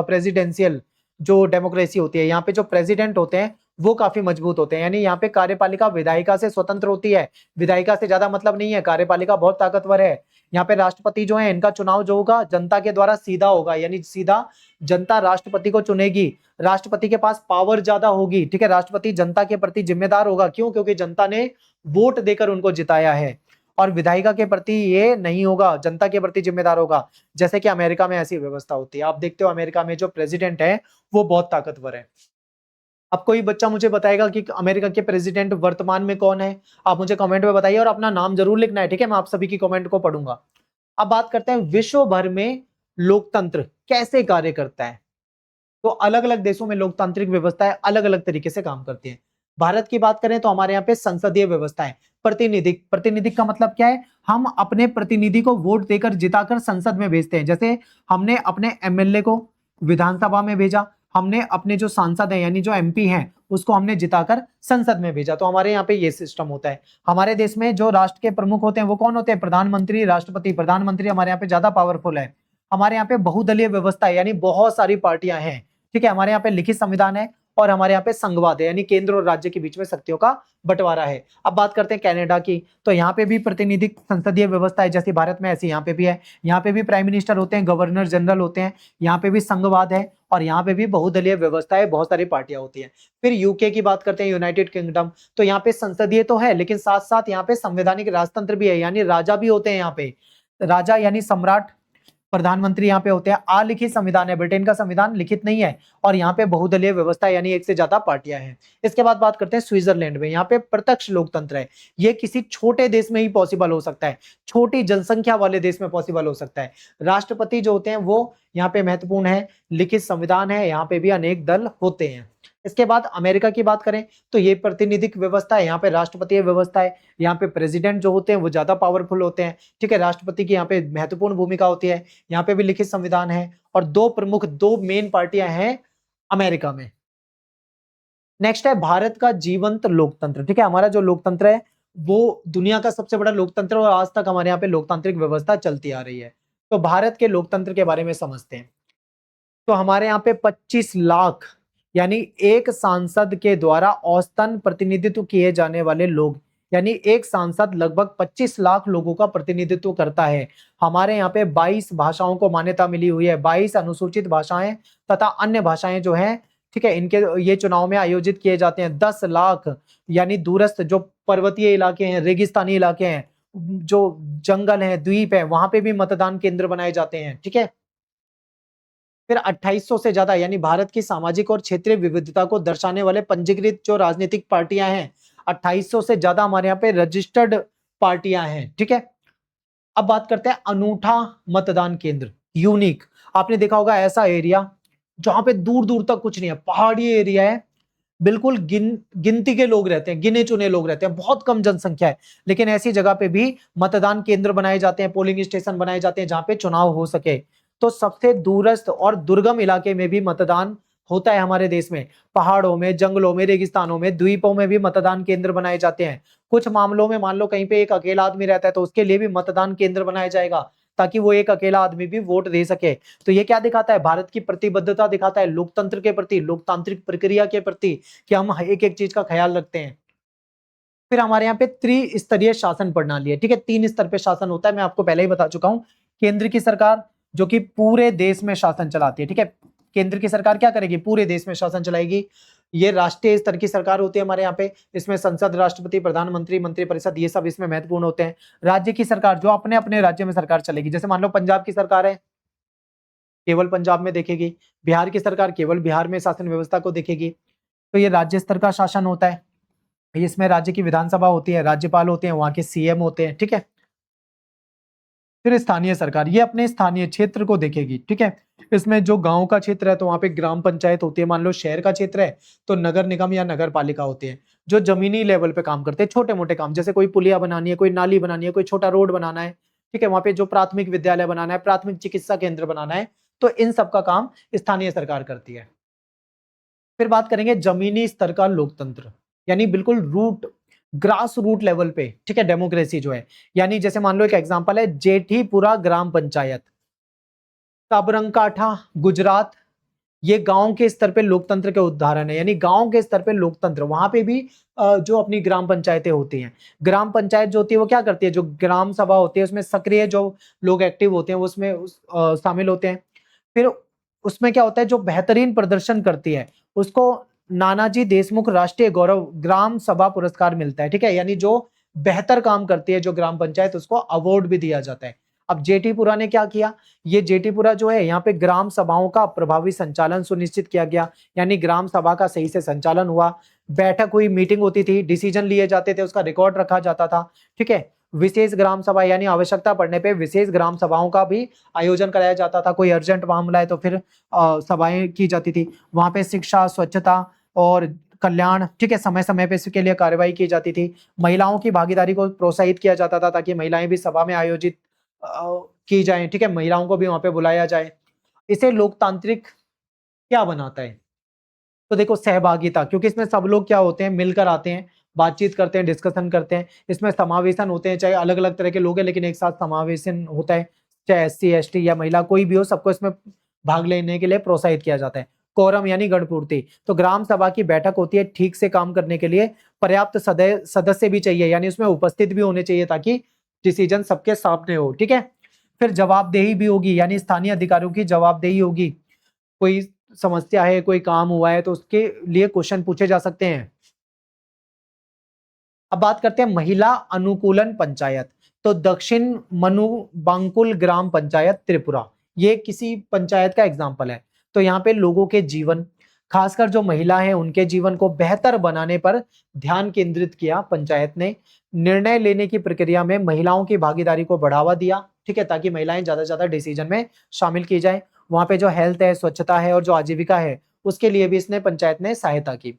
प्रेसिडेंशियल जो डेमोक्रेसी होती है, यहाँ पे जो प्रेसिडेंट होते हैं वो काफी मजबूत होते हैं, यानी यहाँ पे कार्यपालिका विधायिका से स्वतंत्र होती है, विधायिका से ज्यादा मतलब नहीं है, कार्यपालिका बहुत ताकतवर है। यहाँ पे राष्ट्रपति जो है इनका चुनाव जो होगा जनता के द्वारा सीधा होगा, यानी सीधा जनता राष्ट्रपति को चुनेगी, राष्ट्रपति के पास पावर ज्यादा होगी, ठीक है? राष्ट्रपति जनता के प्रति जिम्मेदार होगा, क्यों? क्योंकि जनता ने वोट देकर उनको जिताया है। और विधायिका के प्रति ये नहीं होगा, जनता के प्रति जिम्मेदार होगा। जैसे कि अमेरिका में ऐसी व्यवस्था होती है, आप देखते हो अमेरिका में जो प्रेसिडेंट है वो बहुत ताकतवर है। अब कोई बच्चा मुझे बताएगा कि अमेरिका के प्रेसिडेंट वर्तमान में कौन है, आप मुझे कमेंट में बताइए, और अपना नाम जरूर लिखना है, ठीक है? मैं आप सभी की कमेंट को पढ़ूंगा। अब बात करते हैं विश्व भर में लोकतंत्र कैसे कार्य करता है। तो अलग अलग देशों में लोकतांत्रिक व्यवस्थाएं अलग अलग तरीके से काम करती हैं। भारत की बात करें तो हमारे यहाँ पे संसदीय व्यवस्था है। प्रतिनिधिक का मतलब क्या है, हम अपने प्रतिनिधि को वोट देकर जिताकर संसद में भेजते हैं। जैसे हमने अपने एमएलए को विधानसभा में भेजा, हमने अपने जो सांसद हैं यानी जो एमपी हैं उसको हमने जिताकर संसद में भेजा। तो हमारे यहाँ पे ये सिस्टम होता है। हमारे देश में जो राष्ट्र के प्रमुख होते हैं वो कौन होते हैं, प्रधानमंत्री, राष्ट्रपति। प्रधानमंत्री हमारे यहाँ पे ज्यादा पावरफुल है। हमारे यहाँ पे बहुदलीय व्यवस्था है, यानी बहुत सारी पार्टियां हैं, ठीक है? हमारे यहाँ पे लिखित संविधान है, और हमारे यहाँ पे संघवाद है, यानी केंद्र और राज्य के बीच में शक्तियों का बंटवारा है। अब बात करते हैं कनाडा की, तो यहाँ पे भी प्रतिनिधिक संसदीय व्यवस्था है, जैसे भारत में ऐसी यहाँ पे भी है। यहाँ पे भी प्राइम मिनिस्टर होते हैं, गवर्नर जनरल होते हैं, यहाँ पे भी संघवाद है, और यहाँ पे भी बहुदलीय व्यवस्था है, बहुत सारी पार्टियां होती हैं। फिर यूके की बात करते हैं, यूनाइटेड किंगडम, तो यहाँ पे संसदीय तो है लेकिन साथ साथ यहाँ पे संवैधानिक राजतंत्र भी है, यानी राजा भी होते हैं यहाँ पे। राजा यानी सम्राट, प्रधानमंत्री यहाँ पे होते हैं। अलिखित संविधान है, ब्रिटेन का संविधान लिखित नहीं है, और यहाँ पे बहुदलीय व्यवस्था यानी एक से ज्यादा पार्टियां हैं। इसके बाद बात करते हैं स्विट्जरलैंड में, यहाँ पे प्रत्यक्ष लोकतंत्र है। ये किसी छोटे देश में ही पॉसिबल हो सकता है, छोटी जनसंख्या वाले देश में पॉसिबल हो सकता है। राष्ट्रपति जो होते हैं वो यहाँ पे महत्वपूर्ण है, लिखित संविधान है, यहाँ पे भी अनेक दल होते हैं। इसके बाद अमेरिका की बात करें तो ये प्रतिनिधिक व्यवस्था है, यहाँ पे राष्ट्रपतीय व्यवस्था है, यहाँ पे प्रेसिडेंट जो होते हैं वो ज्यादा पावरफुल होते हैं। ठीक है, राष्ट्रपति की यहाँ पे महत्वपूर्ण भूमिका होती है। यहाँ पे भी लिखित संविधान है, और दो मेन पार्टियां हैं अमेरिका में। नेक्स्ट है भारत का जीवंत लोकतंत्र। ठीक है, हमारा जो लोकतंत्र है वो दुनिया का सबसे बड़ा लोकतंत्र, और आज तक हमारे यहाँ पे लोकतांत्रिक व्यवस्था चलती आ रही है। तो भारत के लोकतंत्र के बारे में समझते हैं। तो हमारे यहाँ पे 25 लाख यानी एक सांसद के द्वारा औसतन प्रतिनिधित्व किए जाने वाले लोग, यानी एक सांसद लगभग 25 लाख लोगों का प्रतिनिधित्व करता है। हमारे यहाँ पे 22 भाषाओं को मान्यता मिली हुई है, 22 अनुसूचित भाषाएं तथा अन्य भाषाएं जो हैं, ठीक है, इनके ये चुनाव में आयोजित किए जाते हैं। 10 लाख यानी दूरस्थ जो पर्वतीय इलाके हैं, रेगिस्तानी इलाके हैं, जो जंगल है, द्वीप है, वहां पे भी मतदान केंद्र बनाए जाते हैं। ठीक है, फिर 2800 से ज्यादा यानी भारत की सामाजिक और क्षेत्रीय विविधता को दर्शाने वाले पंजीकृत जो राजनीतिक पार्टियां हैं, 2800 से ज्यादा हमारे यहाँ पे रजिस्टर्ड पार्टियां हैं। ठीक है, अब बात करते हैं अनूठा मतदान केंद्र, यूनिक। आपने देखा होगा ऐसा एरिया जहां पे दूर दूर तक कुछ नहीं है, पहाड़ी एरिया है, बिल्कुल गिनती के लोग रहते हैं, गिने चुने लोग रहते हैं, बहुत कम जनसंख्या है, लेकिन ऐसी जगह पे भी मतदान केंद्र बनाए जाते हैं, पोलिंग स्टेशन बनाए जाते हैं जहां पे चुनाव हो सके। तो सबसे दूरस्थ और दुर्गम इलाके में भी मतदान होता है हमारे देश में। पहाड़ों में, जंगलों में, रेगिस्तानों में, द्वीपों में भी मतदान केंद्र बनाए जाते हैं। कुछ मामलों में मान लो कहीं पे एक अकेला आदमी रहता है तो उसके लिए भी मतदान केंद्र बनाया जाएगा, ताकि वो एक अकेला आदमी भी वोट दे सके। तो ये क्या दिखाता है? भारत की प्रतिबद्धता दिखाता है लोकतंत्र के प्रति, लोकतांत्रिक प्रक्रिया के प्रति, कि हम एक एक चीज का ख्याल रखते हैं। फिर हमारे यहाँ पे त्रिस्तरीय शासन प्रणाली है। ठीक है, 3 स्तर पे शासन होता है, मैं आपको पहले ही बता चुका हूं। केंद्र की सरकार जो कि पूरे देश में शासन चलाती है। ठीक है, केंद्र की सरकार क्या करेगी? पूरे देश में शासन चलाएगी। ये राष्ट्रीय स्तर की सरकार होती है हमारे यहाँ पे, इसमें संसद, राष्ट्रपति, प्रधानमंत्री, मंत्रिपरिषद, ये सब इसमें महत्वपूर्ण होते हैं। राज्य की सरकार जो अपने अपने राज्य में सरकार चलेगी, जैसे मान लो पंजाब की सरकार है, केवल पंजाब में देखेगी। बिहार की सरकार केवल बिहार में शासन व्यवस्था को देखेगी। तो ये राज्य स्तर का शासन होता है। इसमें राज्य की विधानसभा होती है, राज्यपाल होते हैं, वहां के सीएम होते हैं। ठीक है, फिर स्थानीय सरकार, ये अपने स्थानीय क्षेत्र को देखेगी। ठीक है, इसमें जो गांव का क्षेत्र है तो वहां पे ग्राम पंचायत होती है। मान लो शहर का क्षेत्र है तो नगर निगम या नगर पालिका होती है, जो जमीनी लेवल पे काम करते हैं, छोटे मोटे काम, जैसे कोई पुलिया बनानी है, कोई नाली बनानी है, कोई छोटा रोड बनाना है। ठीक है, वहां पे जो प्राथमिक विद्यालय बनाना है, प्राथमिक चिकित्सा केंद्र बनाना है, तो इन सब का काम स्थानीय सरकार करती है। फिर बात करेंगे जमीनी स्तर का लोकतंत्र, यानी बिल्कुल रूट, ग्रास रूट लेवल पे। ठीक है, डेमोक्रेसी जो है, यानी जैसे मान लो एक एग्जांपल है जेठीपुरा ग्राम पंचायत, साबरकांठा, गुजरात। ये गांव के स्तर पे लोकतंत्र के उदाहरण है, यानी गांव के स्तर पे लोकतंत्र, वहां पे भी जो अपनी ग्राम पंचायतें होती हैं। ग्राम पंचायत जो होती है वो क्या करती है? जो ग्राम सभा होती है उसमें सक्रिय जो लोग एक्टिव होते हैं वो उसमें शामिल होते हैं। फिर उसमें क्या होता है, जो बेहतरीन प्रदर्शन करती है उसको नानाजी देशमुख राष्ट्रीय गौरव ग्राम सभा पुरस्कार मिलता है। ठीक है, यानी जो बेहतर काम करती है जो ग्राम पंचायत, उसको अवार्ड भी दिया जाता है। अब जेठीपुरा ने क्या किया? ये जेठीपुरा जो है, यहाँ पे ग्राम सभाओं का प्रभावी संचालन सुनिश्चित किया गया, यानी ग्राम सभा का सही से संचालन हुआ, बैठक हुई, मीटिंग होती थी, डिसीजन लिए जाते थे, उसका रिकॉर्ड रखा जाता था। ठीक है, विशेष ग्राम सभा, यानी आवश्यकता पड़ने पे विशेष ग्राम सभाओं का भी आयोजन कराया जाता था। कोई अर्जेंट मामला है तो फिर सभाएं की जाती थी। वहां पे शिक्षा, स्वच्छता और कल्याण, ठीक है, समय समय पे इसके लिए कार्रवाई की जाती थी। महिलाओं की भागीदारी को प्रोत्साहित किया जाता था, ताकि महिलाएं भी सभा में आयोजित की जाए। ठीक है, महिलाओं को भी वहां पे बुलाया जाए। इसे लोकतांत्रिक क्या बनाता है? तो देखो, सहभागिता, क्योंकि इसमें सब लोग क्या होते हैं, मिलकर आते हैं, बातचीत करते हैं, डिस्कशन करते हैं। इसमें समावेशन होते हैं, चाहे अलग अलग तरह के लोग हैं लेकिन एक साथ समावेशन होता है, चाहे एससी एसटी या महिला कोई भी हो, सबको इसमें भाग लेने के लिए प्रोत्साहित किया जाता है। कोरम यानी गणपूर्ति, तो ग्राम सभा की बैठक होती है, ठीक से काम करने के लिए पर्याप्त सदस्य भी चाहिए, यानी उसमें उपस्थित भी होने चाहिए ताकि डिसीजन सबके सामने हो। ठीक है, फिर जवाबदेही भी होगी, यानी स्थानीय अधिकारियों की जवाबदेही होगी। कोई समस्या है, कोई काम हुआ है तो उसके लिए क्वेश्चन पूछे जा सकते हैं। अब बात करते हैं महिला अनुकूलन पंचायत। तो दक्षिण मनु बांकुल ग्राम पंचायत त्रिपुरा, ये किसी पंचायत का एग्जाम्पल है। तो यहाँ पे लोगों के जीवन, खासकर जो महिला है उनके जीवन को बेहतर बनाने पर ध्यान केंद्रित किया पंचायत ने। निर्णय लेने की प्रक्रिया में महिलाओं की भागीदारी को बढ़ावा दिया, ठीक है, ताकि महिलाएं ज्यादा से ज्यादा डिसीजन में शामिल की जाए। वहां पे जो हेल्थ है, स्वच्छता है और जो आजीविका है, उसके लिए भी इसने पंचायत ने सहायता की।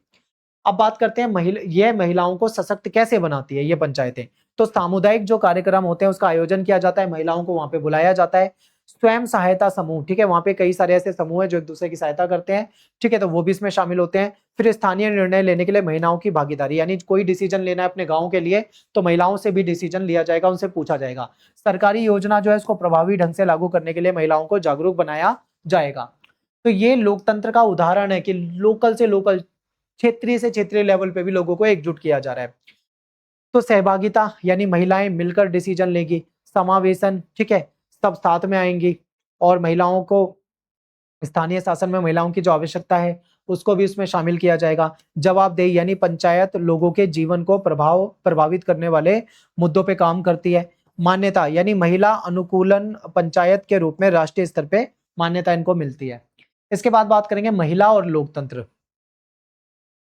अब बात करते हैं ये महिलाओं को सशक्त कैसे बनाती है ये पंचायतें। तो सामुदायिक जो कार्यक्रम होते हैं उसका आयोजन किया जाता है, महिलाओं को वहां पे बुलाया जाता है। स्वयं सहायता समूह, ठीक है, वहां पे कई सारे ऐसे समूह हैं जो एक दूसरे की सहायता करते हैं, ठीक है, तो वो भी इसमें शामिल होते हैं। फिर स्थानीय निर्णय लेने के लिए महिलाओं की भागीदारी, यानी कोई डिसीजन लेना है अपने गांव के लिए तो महिलाओं से भी डिसीजन लिया जाएगा, उनसे पूछा जाएगा। सरकारी योजना जो है उसको प्रभावी ढंग से लागू करने के लिए महिलाओं को जागरूक बनाया जाएगा। तो ये लोकतंत्र का उदाहरण है कि लोकल से लोकल, क्षेत्रीय से क्षेत्रीय लेवल पे भी लोगों को एकजुट किया जा रहा है। तो सहभागिता यानी महिलाएं मिलकर डिसीजन लेगी। समावेशन, ठीक है, सब साथ में आएंगी और महिलाओं को स्थानीय शासन में महिलाओं की जो आवश्यकता है उसको भी उसमें शामिल किया जाएगा। जवाबदेही यानी पंचायत लोगों के जीवन को प्रभावित करने वाले मुद्दों पे काम करती है। मान्यता यानी महिला अनुकूलन पंचायत के रूप में राष्ट्रीय स्तर पे मान्यता इनको मिलती है। इसके बाद बात करेंगे महिला और लोकतंत्र।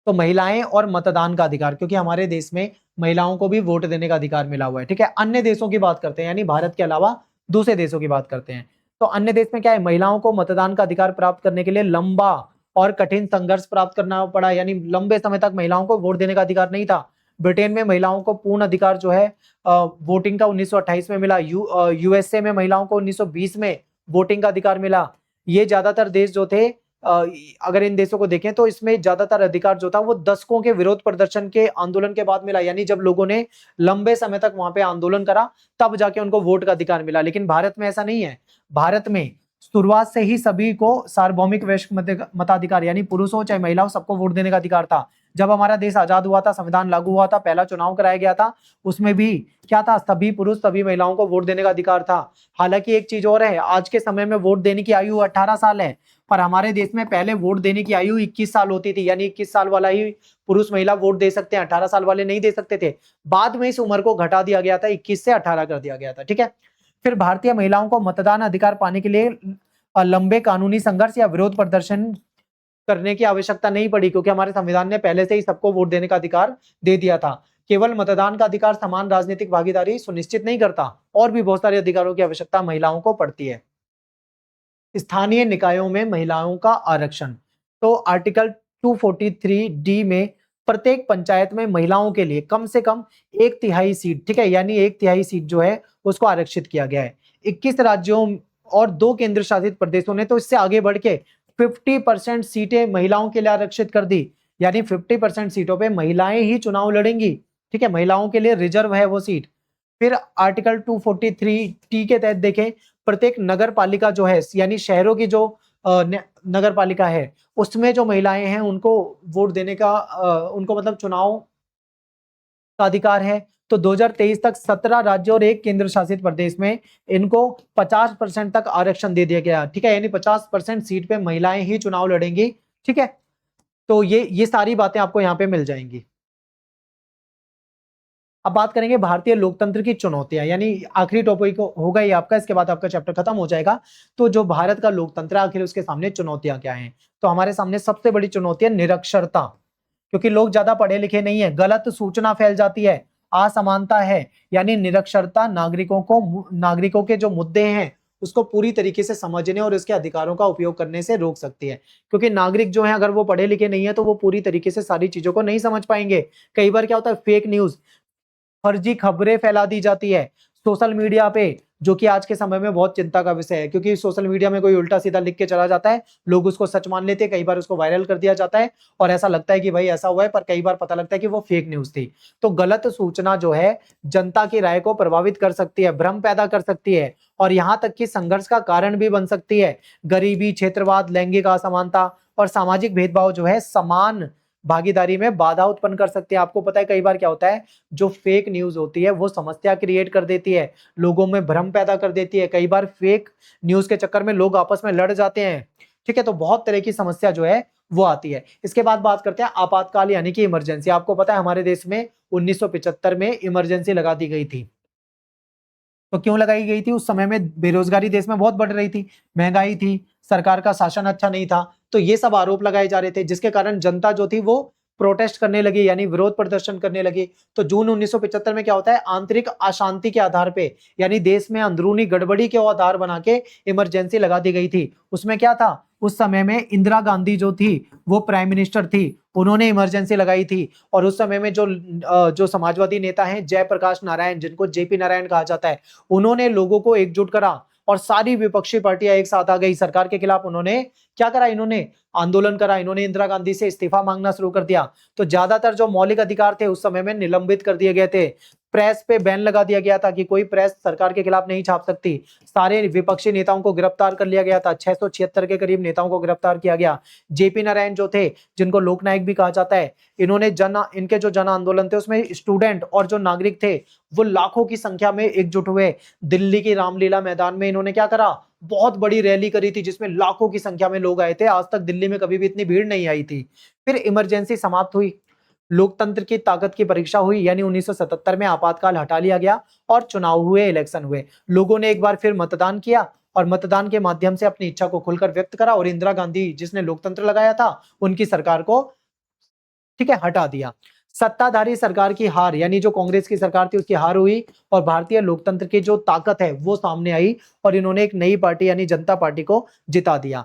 तो महिलाएं और मतदान का अधिकार, क्योंकि हमारे देश में महिलाओं को भी वोट देने का अधिकार मिला हुआ है, ठीक है। अन्य देशों की बात करते हैं, यानी भारत के अलावा दूसरे देशों की बात करते हैं। तो अन्य देश में क्या है, महिलाओं को मतदान का अधिकार प्राप्त करने के लिए लंबा और कठिन संघर्ष प्राप्त करना पड़ा, यानी लंबे समय तक महिलाओं को वोट देने का अधिकार नहीं था। ब्रिटेन में महिलाओं को पूर्ण अधिकार जो है वोटिंग का 1928 में मिला। यूएसए में महिलाओं को 1920 में वोटिंग का अधिकार मिला। ये ज्यादातर देश जो थे, अगर इन देशों को देखें तो इसमें ज्यादातर अधिकार जो था वो दशकों के विरोध प्रदर्शन के आंदोलन के बाद मिला, यानी जब लोगों ने लंबे समय तक वहां पे आंदोलन करा तब जाके उनको वोट का अधिकार मिला। लेकिन भारत में ऐसा नहीं है। भारत में शुरुआत से ही सभी को सार्वभौमिक वैश्विक मताधिकार, यानी पुरुष हो चाहे महिला हो, सबको वोट देने का अधिकार था। जब हमारा देश आजाद हुआ था, संविधान लागू हुआ था, पहला चुनाव कराया गया था, उसमें भी क्या था, सभी पुरुष सभी महिलाओं को वोट देने का अधिकार था। हालांकि एक चीज और है, आज के समय में वोट देने की आयु 18 साल है, पर हमारे देश में पहले वोट देने की आयु 21 साल होती थी, यानी 21 साल वाला ही पुरुष महिला वोट दे सकते हैं, 18 साल वाले नहीं दे सकते थे। बाद में इस उम्र को घटा दिया गया था, 21 से 18 कर दिया गया था, ठीक है। फिर भारतीय महिलाओं को मतदान अधिकार पाने के लिए लंबे कानूनी संघर्ष या विरोध प्रदर्शन करने की आवश्यकता नहीं पड़ी, क्योंकि हमारे संविधान ने पहले से ही सबको वोट देने का अधिकार दे दिया था। केवल मतदान का अधिकार समान राजनीतिक भागीदारी सुनिश्चित नहीं करता, और भी बहुत सारे अधिकारों की आवश्यकता महिलाओं को पड़ती है। स्थानीय निकायों में महिलाओं का आरक्षण। तो आर्टिकल 243 डी में प्रत्येक पंचायत में महिलाओं के लिए कम से कम 1/3 सीट, ठीक है, यानी 1/3 सीट जो है उसको आरक्षित किया गया है। 21 राज्यों और 2 केंद्र शासित प्रदेशों ने तो इससे आगे बढ़ के 50% सीटें महिलाओं के लिए आरक्षित कर दी, यानी 50% सीटों पे महिलाएं ही चुनाव लड़ेंगी, ठीक है, महिलाओं के लिए रिजर्व है वो सीट। फिर आर्टिकल 243 टी के तहत देखें, प्रत्येक नगर पालिका जो है, यानी शहरों की जो नगर पालिका है, उसमें जो महिलाएं हैं उनको वोट देने का उनको मतलब चुनाव का अधिकार है। तो 2023 तक 17 राज्यों और 1 केंद्र शासित प्रदेश में इनको 50% तक आरक्षण दे दिया गया, ठीक है, यानी 50% सीट पे महिलाएं ही चुनाव लड़ेंगी, ठीक है। तो ये सारी बातें आपको यहाँ पे मिल जाएंगी। अब बात करेंगे भारतीय लोकतंत्र की चुनौतियां, यानी आखिरी टॉपिक होगा ये आपका, इसके बाद आपका चैप्टर खत्म हो जाएगा। तो जो भारत का लोकतंत्र है, आखिर उसके सामने चुनौतियां क्या हैं? तो हमारे सामने सबसे बड़ी चुनौती है निरक्षरता, क्योंकि लोग ज्यादा पढ़े लिखे नहीं है, गलत सूचना फैल जाती है, असमानता है, यानी निरक्षरता नागरिकों के जो मुद्दे हैं उसको पूरी तरीके से समझने और उसके अधिकारों का उपयोग करने से रोक सकती है। क्योंकि नागरिक जो है अगर वो पढ़े लिखे नहीं है तो वो पूरी तरीके से सारी चीजों को नहीं समझ पाएंगे। कई बार क्या होता है, फेक न्यूज, फर्जी खबरें फैला दी जाती है सोशल मीडिया पे, जो कि आज के समय में बहुत चिंता का विषय है, क्योंकि सोशल मीडिया में कोई उल्टा सीधा लिख के चला जाता है, लोग उसको सच मान लेते हैं, कई बार उसको वायरल कर दिया जाता है और ऐसा लगता है कि भाई ऐसा हुआ है, पर कई बार पता लगता है कि वो फेक न्यूज थी। तो गलत सूचना जो है जनता की राय को प्रभावित कर सकती है, भ्रम पैदा कर सकती है और यहाँ तक कि संघर्ष का कारण भी बन सकती है। गरीबी, क्षेत्रवाद, लैंगिक असमानता और सामाजिक भेदभाव जो है समान भागीदारी में बाधा उत्पन्न कर सकते हैं। आपको पता है कई बार क्या होता है, जो फेक न्यूज होती है वो समस्या क्रिएट कर देती है, लोगों में भ्रम पैदा कर देती है, कई बार फेक न्यूज के चक्कर में लोग आपस में लड़ जाते हैं, ठीक है। तो बहुत तरह की समस्या जो है वो आती है। इसके बाद बात करते हैं आपातकाल यानी कि इमरजेंसी। आपको पता है हमारे देश में 1975 में इमरजेंसी लगा दी गई थी, तो क्यों लगाई गई थी? उस समय में बेरोजगारी देश में बहुत बढ़ रही थी, महंगाई थी, सरकार का शासन अच्छा नहीं था, तो ये सब आरोप लगाए जा रहे थे, जिसके कारण जनता जो थी वो प्रोटेस्ट करने लगी, यानी विरोध प्रदर्शन करने लगी। तो जून 1975 में क्या होता है, आंतरिक अशांति के आधार पे, यानी देश में अंदरूनी गड़बड़ी के आधार बना के इमरजेंसी लगा दी गई थी। उसमें क्या था, उस समय में इंदिरा गांधी जो थी वो प्राइम मिनिस्टर थी, उन्होंने इमरजेंसी लगाई थी। और उस समय में जो समाजवादी नेता हैं जयप्रकाश नारायण, जिनको जेपी नारायण कहा जाता है, उन्होंने लोगों को एकजुट करा और सारी विपक्षी पार्टियां एक साथ आ गई सरकार के खिलाफ। उन्होंने क्या करा, इन्होंने आंदोलन करा, इन्होंने इंदिरा गांधी से इस्तीफा मांगना शुरू कर दिया। तो ज्यादातर जो मौलिक अधिकार थे उस समय में निलंबित कर दिए गए थे। प्रेस पे बैन लगा दिया गया था कि कोई प्रेस सरकार के खिलाफ नहीं छाप सकती। सारे विपक्षी नेताओं को गिरफ्तार कर लिया गया था, 676 के करीब नेताओं को गिरफ्तार किया गया। जेपी नारायण जो थे, जिनको लोकनायक भी कहा जाता है, इनके जो जन आंदोलन थे उसमें स्टूडेंट और जो नागरिक थे वो लाखों की संख्या में एकजुट हुए। दिल्ली की रामलीला मैदान में इन्होंने क्या करा, बहुत बड़ी रैली करी थी, जिसमें लाखों की संख्या में लोग आए थे। आज तक दिल्ली में कभी भी इतनी भीड़ नहीं आई थी। फिर इमरजेंसी समाप्त हुई, लोकतंत्र की ताकत की परीक्षा हुई, यानी 1977 में आपातकाल हटा लिया गया और चुनाव हुए, इलेक्शन हुए। लोगों ने एक बार फिर मतदान किया और मतदान के माध्यम से अपनी इच्छा को खुलकर व्यक्त करा, और इंदिरा गांधी जिसने लोकतंत्र लगाया था उनकी सरकार को, ठीक है, हटा दिया। सत्ताधारी सरकार की हार, यानी जो कांग्रेस की सरकार थी उसकी हार हुई और भारतीय लोकतंत्र की जो ताकत है वो सामने आई और इन्होंने एक नई पार्टी यानी जनता पार्टी को जिता दिया।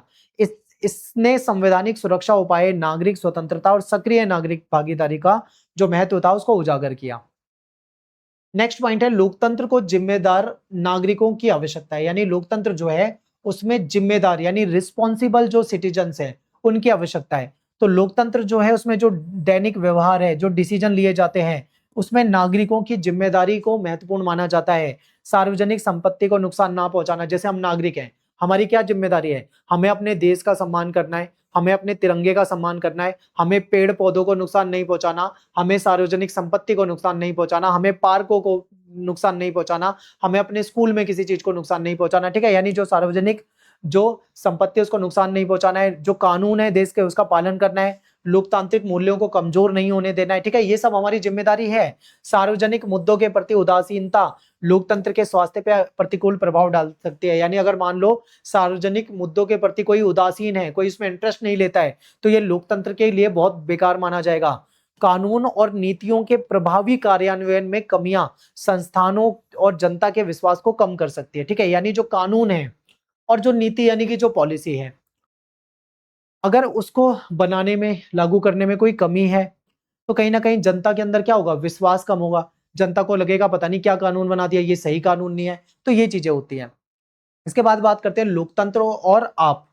इसने संवैधानिक सुरक्षा उपाय, नागरिक स्वतंत्रता और सक्रिय नागरिक भागीदारी का जो महत्व था उसको उजागर किया। नेक्स्ट पॉइंट है, लोकतंत्र को जिम्मेदार नागरिकों की आवश्यकता है, यानी लोकतंत्र जो है उसमें जिम्मेदार यानी रिस्पॉन्सिबल जो सिटीजन्स है उनकी आवश्यकता है। तो लोकतंत्र जो है उसमें जो दैनिक व्यवहार है, जो डिसीजन लिए जाते हैं, उसमें नागरिकों की जिम्मेदारी को महत्वपूर्ण माना जाता है। सार्वजनिक संपत्ति को नुकसान ना पहुंचाना, जैसे हम नागरिक हैं, हमारी क्या जिम्मेदारी है, हमें अपने देश का सम्मान करना है, हमें अपने तिरंगे का सम्मान करना है, हमें पेड़ पौधों को नुकसान नहीं पहुंचाना, हमें सार्वजनिक संपत्ति को नुकसान नहीं पहुंचाना, हमें पार्कों को नुकसान नहीं पहुंचाना, हमें अपने स्कूल में किसी चीज को नुकसान नहीं पहुंचाना, ठीक है। यानी जो सार्वजनिक जो संपत्ति है उसको नुकसान नहीं पहुंचाना है, जो कानून है देश के उसका पालन करना है, लोकतांत्रिक मूल्यों को कमजोर नहीं होने देना है, ठीक है। ये सब हमारी जिम्मेदारी है। सार्वजनिक मुद्दों के प्रति उदासीनता लोकतंत्र के स्वास्थ्य पर प्रतिकूल प्रभाव डाल सकती है। यानी अगर मान लो सार्वजनिक मुद्दों के प्रति कोई उदासीन है, कोई इसमें इंटरेस्ट नहीं लेता है, तो ये लोकतंत्र के लिए बहुत बेकार माना जाएगा। कानून और नीतियों के प्रभावी कार्यान्वयन में कमियां संस्थानों और जनता के विश्वास को कम कर सकती है, ठीक है। यानी जो कानून है और जो नीति यानी कि जो पॉलिसी है, अगर उसको बनाने में, लागू करने में कोई कमी है, तो कहीं ना कहीं जनता के अंदर क्या होगा, विश्वास कम होगा। जनता को लगेगा पता नहीं क्या कानून बना दिया, ये सही कानून नहीं है। तो ये चीजें होती हैं। इसके बाद बात करते हैं लोकतंत्र और आप।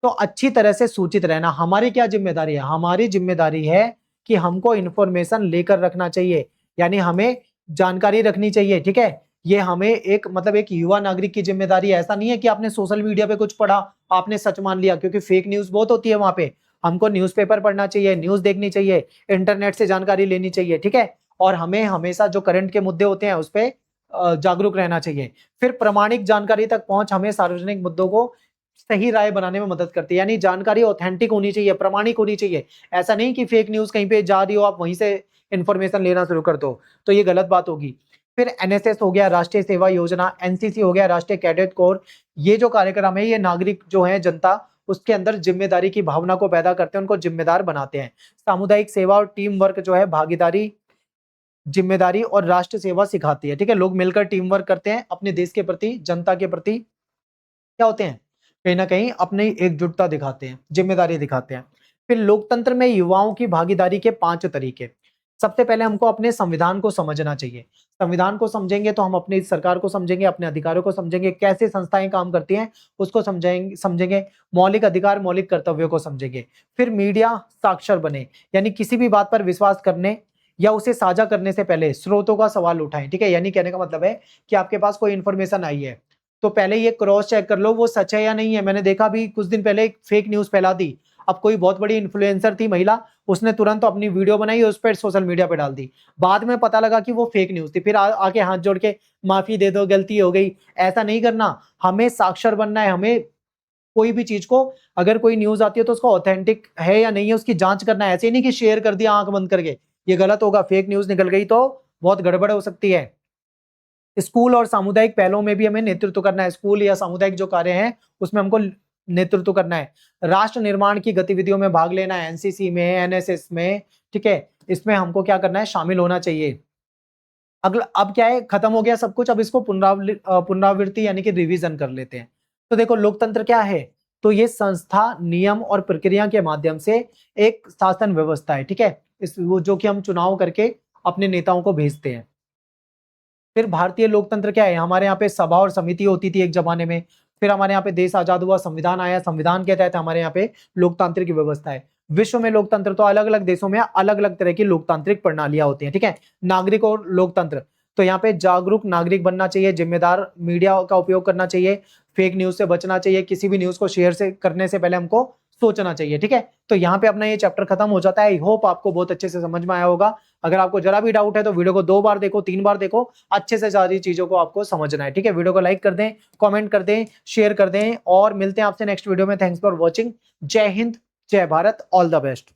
तो अच्छी तरह से सूचित रहना हमारी क्या जिम्मेदारी है, हमारी जिम्मेदारी है कि हमको इंफॉर्मेशन लेकर रखना चाहिए, यानी हमें जानकारी रखनी चाहिए, ठीक है। ये हमें एक मतलब एक युवा नागरिक की जिम्मेदारी है। ऐसा नहीं है कि आपने सोशल मीडिया पे कुछ पढ़ा, आपने सच मान लिया, क्योंकि फेक न्यूज बहुत होती है वहां पे। हमको न्यूज़पेपर पढ़ना चाहिए, न्यूज देखनी चाहिए, इंटरनेट से जानकारी लेनी चाहिए, ठीक है। और हमें हमेशा जो करंट के मुद्दे होते हैं उस पर जागरूक रहना चाहिए। फिर प्रमाणिक जानकारी तक पहुंच हमें सार्वजनिक मुद्दों को सही राय बनाने में मदद करती है, यानी जानकारी ऑथेंटिक होनी चाहिए, प्रामाणिक होनी चाहिए। ऐसा नहीं कि फेक न्यूज कहीं पे जा रही हो, आप वहीं से इंफॉर्मेशन लेना शुरू कर दो, तो ये गलत बात होगी। फिर एनएसएस हो गया, राष्ट्रीय सेवा योजना, एनसीसी हो गया, राष्ट्रीय कैडेट कोर, ये जो कार्यक्रम है ये नागरिक जो है, जनता, उसके अंदर जिम्मेदारी की भावना को पैदा करते हैं, उनको जिम्मेदार बनाते हैं। सामुदायिक सेवा और टीम वर्क जो है भागीदारी, जिम्मेदारी और राष्ट्र सेवा सिखाती है, ठीक है। लोग मिलकर टीम वर्क करते हैं, अपने देश के प्रति, जनता के प्रति क्या होते हैं, कहीं ना कहीं अपनी एकजुटता दिखाते हैं, जिम्मेदारी दिखाते हैं। फिर लोकतंत्र में युवाओं की भागीदारी के 5 तरीके। सबसे पहले हमको अपने संविधान को समझना चाहिए। संविधान को समझेंगे तो हम अपनी सरकार को समझेंगे, अपने अधिकारों को समझेंगे, कैसे संस्थाएं काम करती हैं उसको समझेंगे, मौलिक अधिकार, मौलिक कर्तव्यों को समझेंगे। फिर मीडिया साक्षर बने, यानी किसी भी बात पर विश्वास करने या उसे साझा करने से पहले स्रोतों का सवाल उठाएं, ठीक है। यानी कहने का मतलब है कि आपके पास कोई इंफॉर्मेशन आई है तो पहले ये क्रॉस चेक कर लो वो सच है या नहीं है। मैंने देखा भी कुछ दिन पहले एक फेक न्यूज फैला दी। अब कोई बहुत बड़ी इन्फ्लुएंसर थी महिला, उसने तुरंत अपनी वीडियो बनाई और उस पर सोशल मीडिया पे डाल दी। बाद में पता लगा कि वो फेक न्यूज थी, फिर आके हाथ जोड़ के माफी दे दो, गलती हो गई। ऐसा नहीं करना, हमें साक्षर बनना है। हमें कोई भी चीज को, अगर कोई न्यूज आती है तो उसको ऑथेंटिक है या नहीं है उसकी जांच करना है। ऐसे नहीं कि शेयर कर दिया आंख बंद करके, ये गलत होगा। फेक न्यूज निकल गई तो बहुत गड़बड़ हो सकती है। स्कूल और सामुदायिक पहलों में भी हमें नेतृत्व करना है, स्कूल या सामुदायिक जो कार्य हैं उसमें हमको नेतृत्व करना है। राष्ट्र निर्माण की गतिविधियों में भाग लेना है, एनसीसी में, एनएसएस में, ठीक है, इसमें हमको क्या करना है, शामिल होना चाहिए। अगला अब क्या है, खत्म हो गया सब कुछ, अब इसको पुनरावृत्ति यानी कि रिवीजन कर लेते हैं। तो देखो लोकतंत्र क्या है, तो ये संस्था, नियम और प्रक्रिया के माध्यम से एक शासन व्यवस्था है, ठीक है, इस वो जो कि हम चुनाव करके अपने नेताओं को भेजते हैं। फिर भारतीय लोकतंत्र क्या है, हमारे यहाँ पे सभा और समिति होती थी एक जमाने में। फिर हमारे यहाँ पे देश आजाद हुआ, संविधान आया, संविधान के तहत हमारे यहाँ पे लोकतांत्रिक व्यवस्था है। विश्व में लोकतंत्र, तो अलग अलग देशों में अलग अलग तरह की लोकतांत्रिक प्रणालियां होती हैं, ठीक है। नागरिक और लोकतंत्र, तो यहाँ पे जागरूक नागरिक बनना चाहिए, जिम्मेदार मीडिया का उपयोग करना चाहिए, फेक न्यूज से बचना चाहिए, किसी भी न्यूज को शेयर से करने से पहले हमको सोचना चाहिए, ठीक है। तो यहाँ पे अपना ये चैप्टर खत्म हो जाता है। आई होप आपको बहुत अच्छे से समझ में आया होगा। अगर आपको जरा भी डाउट है तो वीडियो को 2 बार देखो, 3 बार देखो, अच्छे से सारी चीजों को आपको समझना है, ठीक है। वीडियो को लाइक कर दें, कमेंट कर दें, शेयर कर दें और मिलते हैं आपसे नेक्स्ट वीडियो में। Thanks for watching. जय हिंद, जय भारत, ऑल द बेस्ट।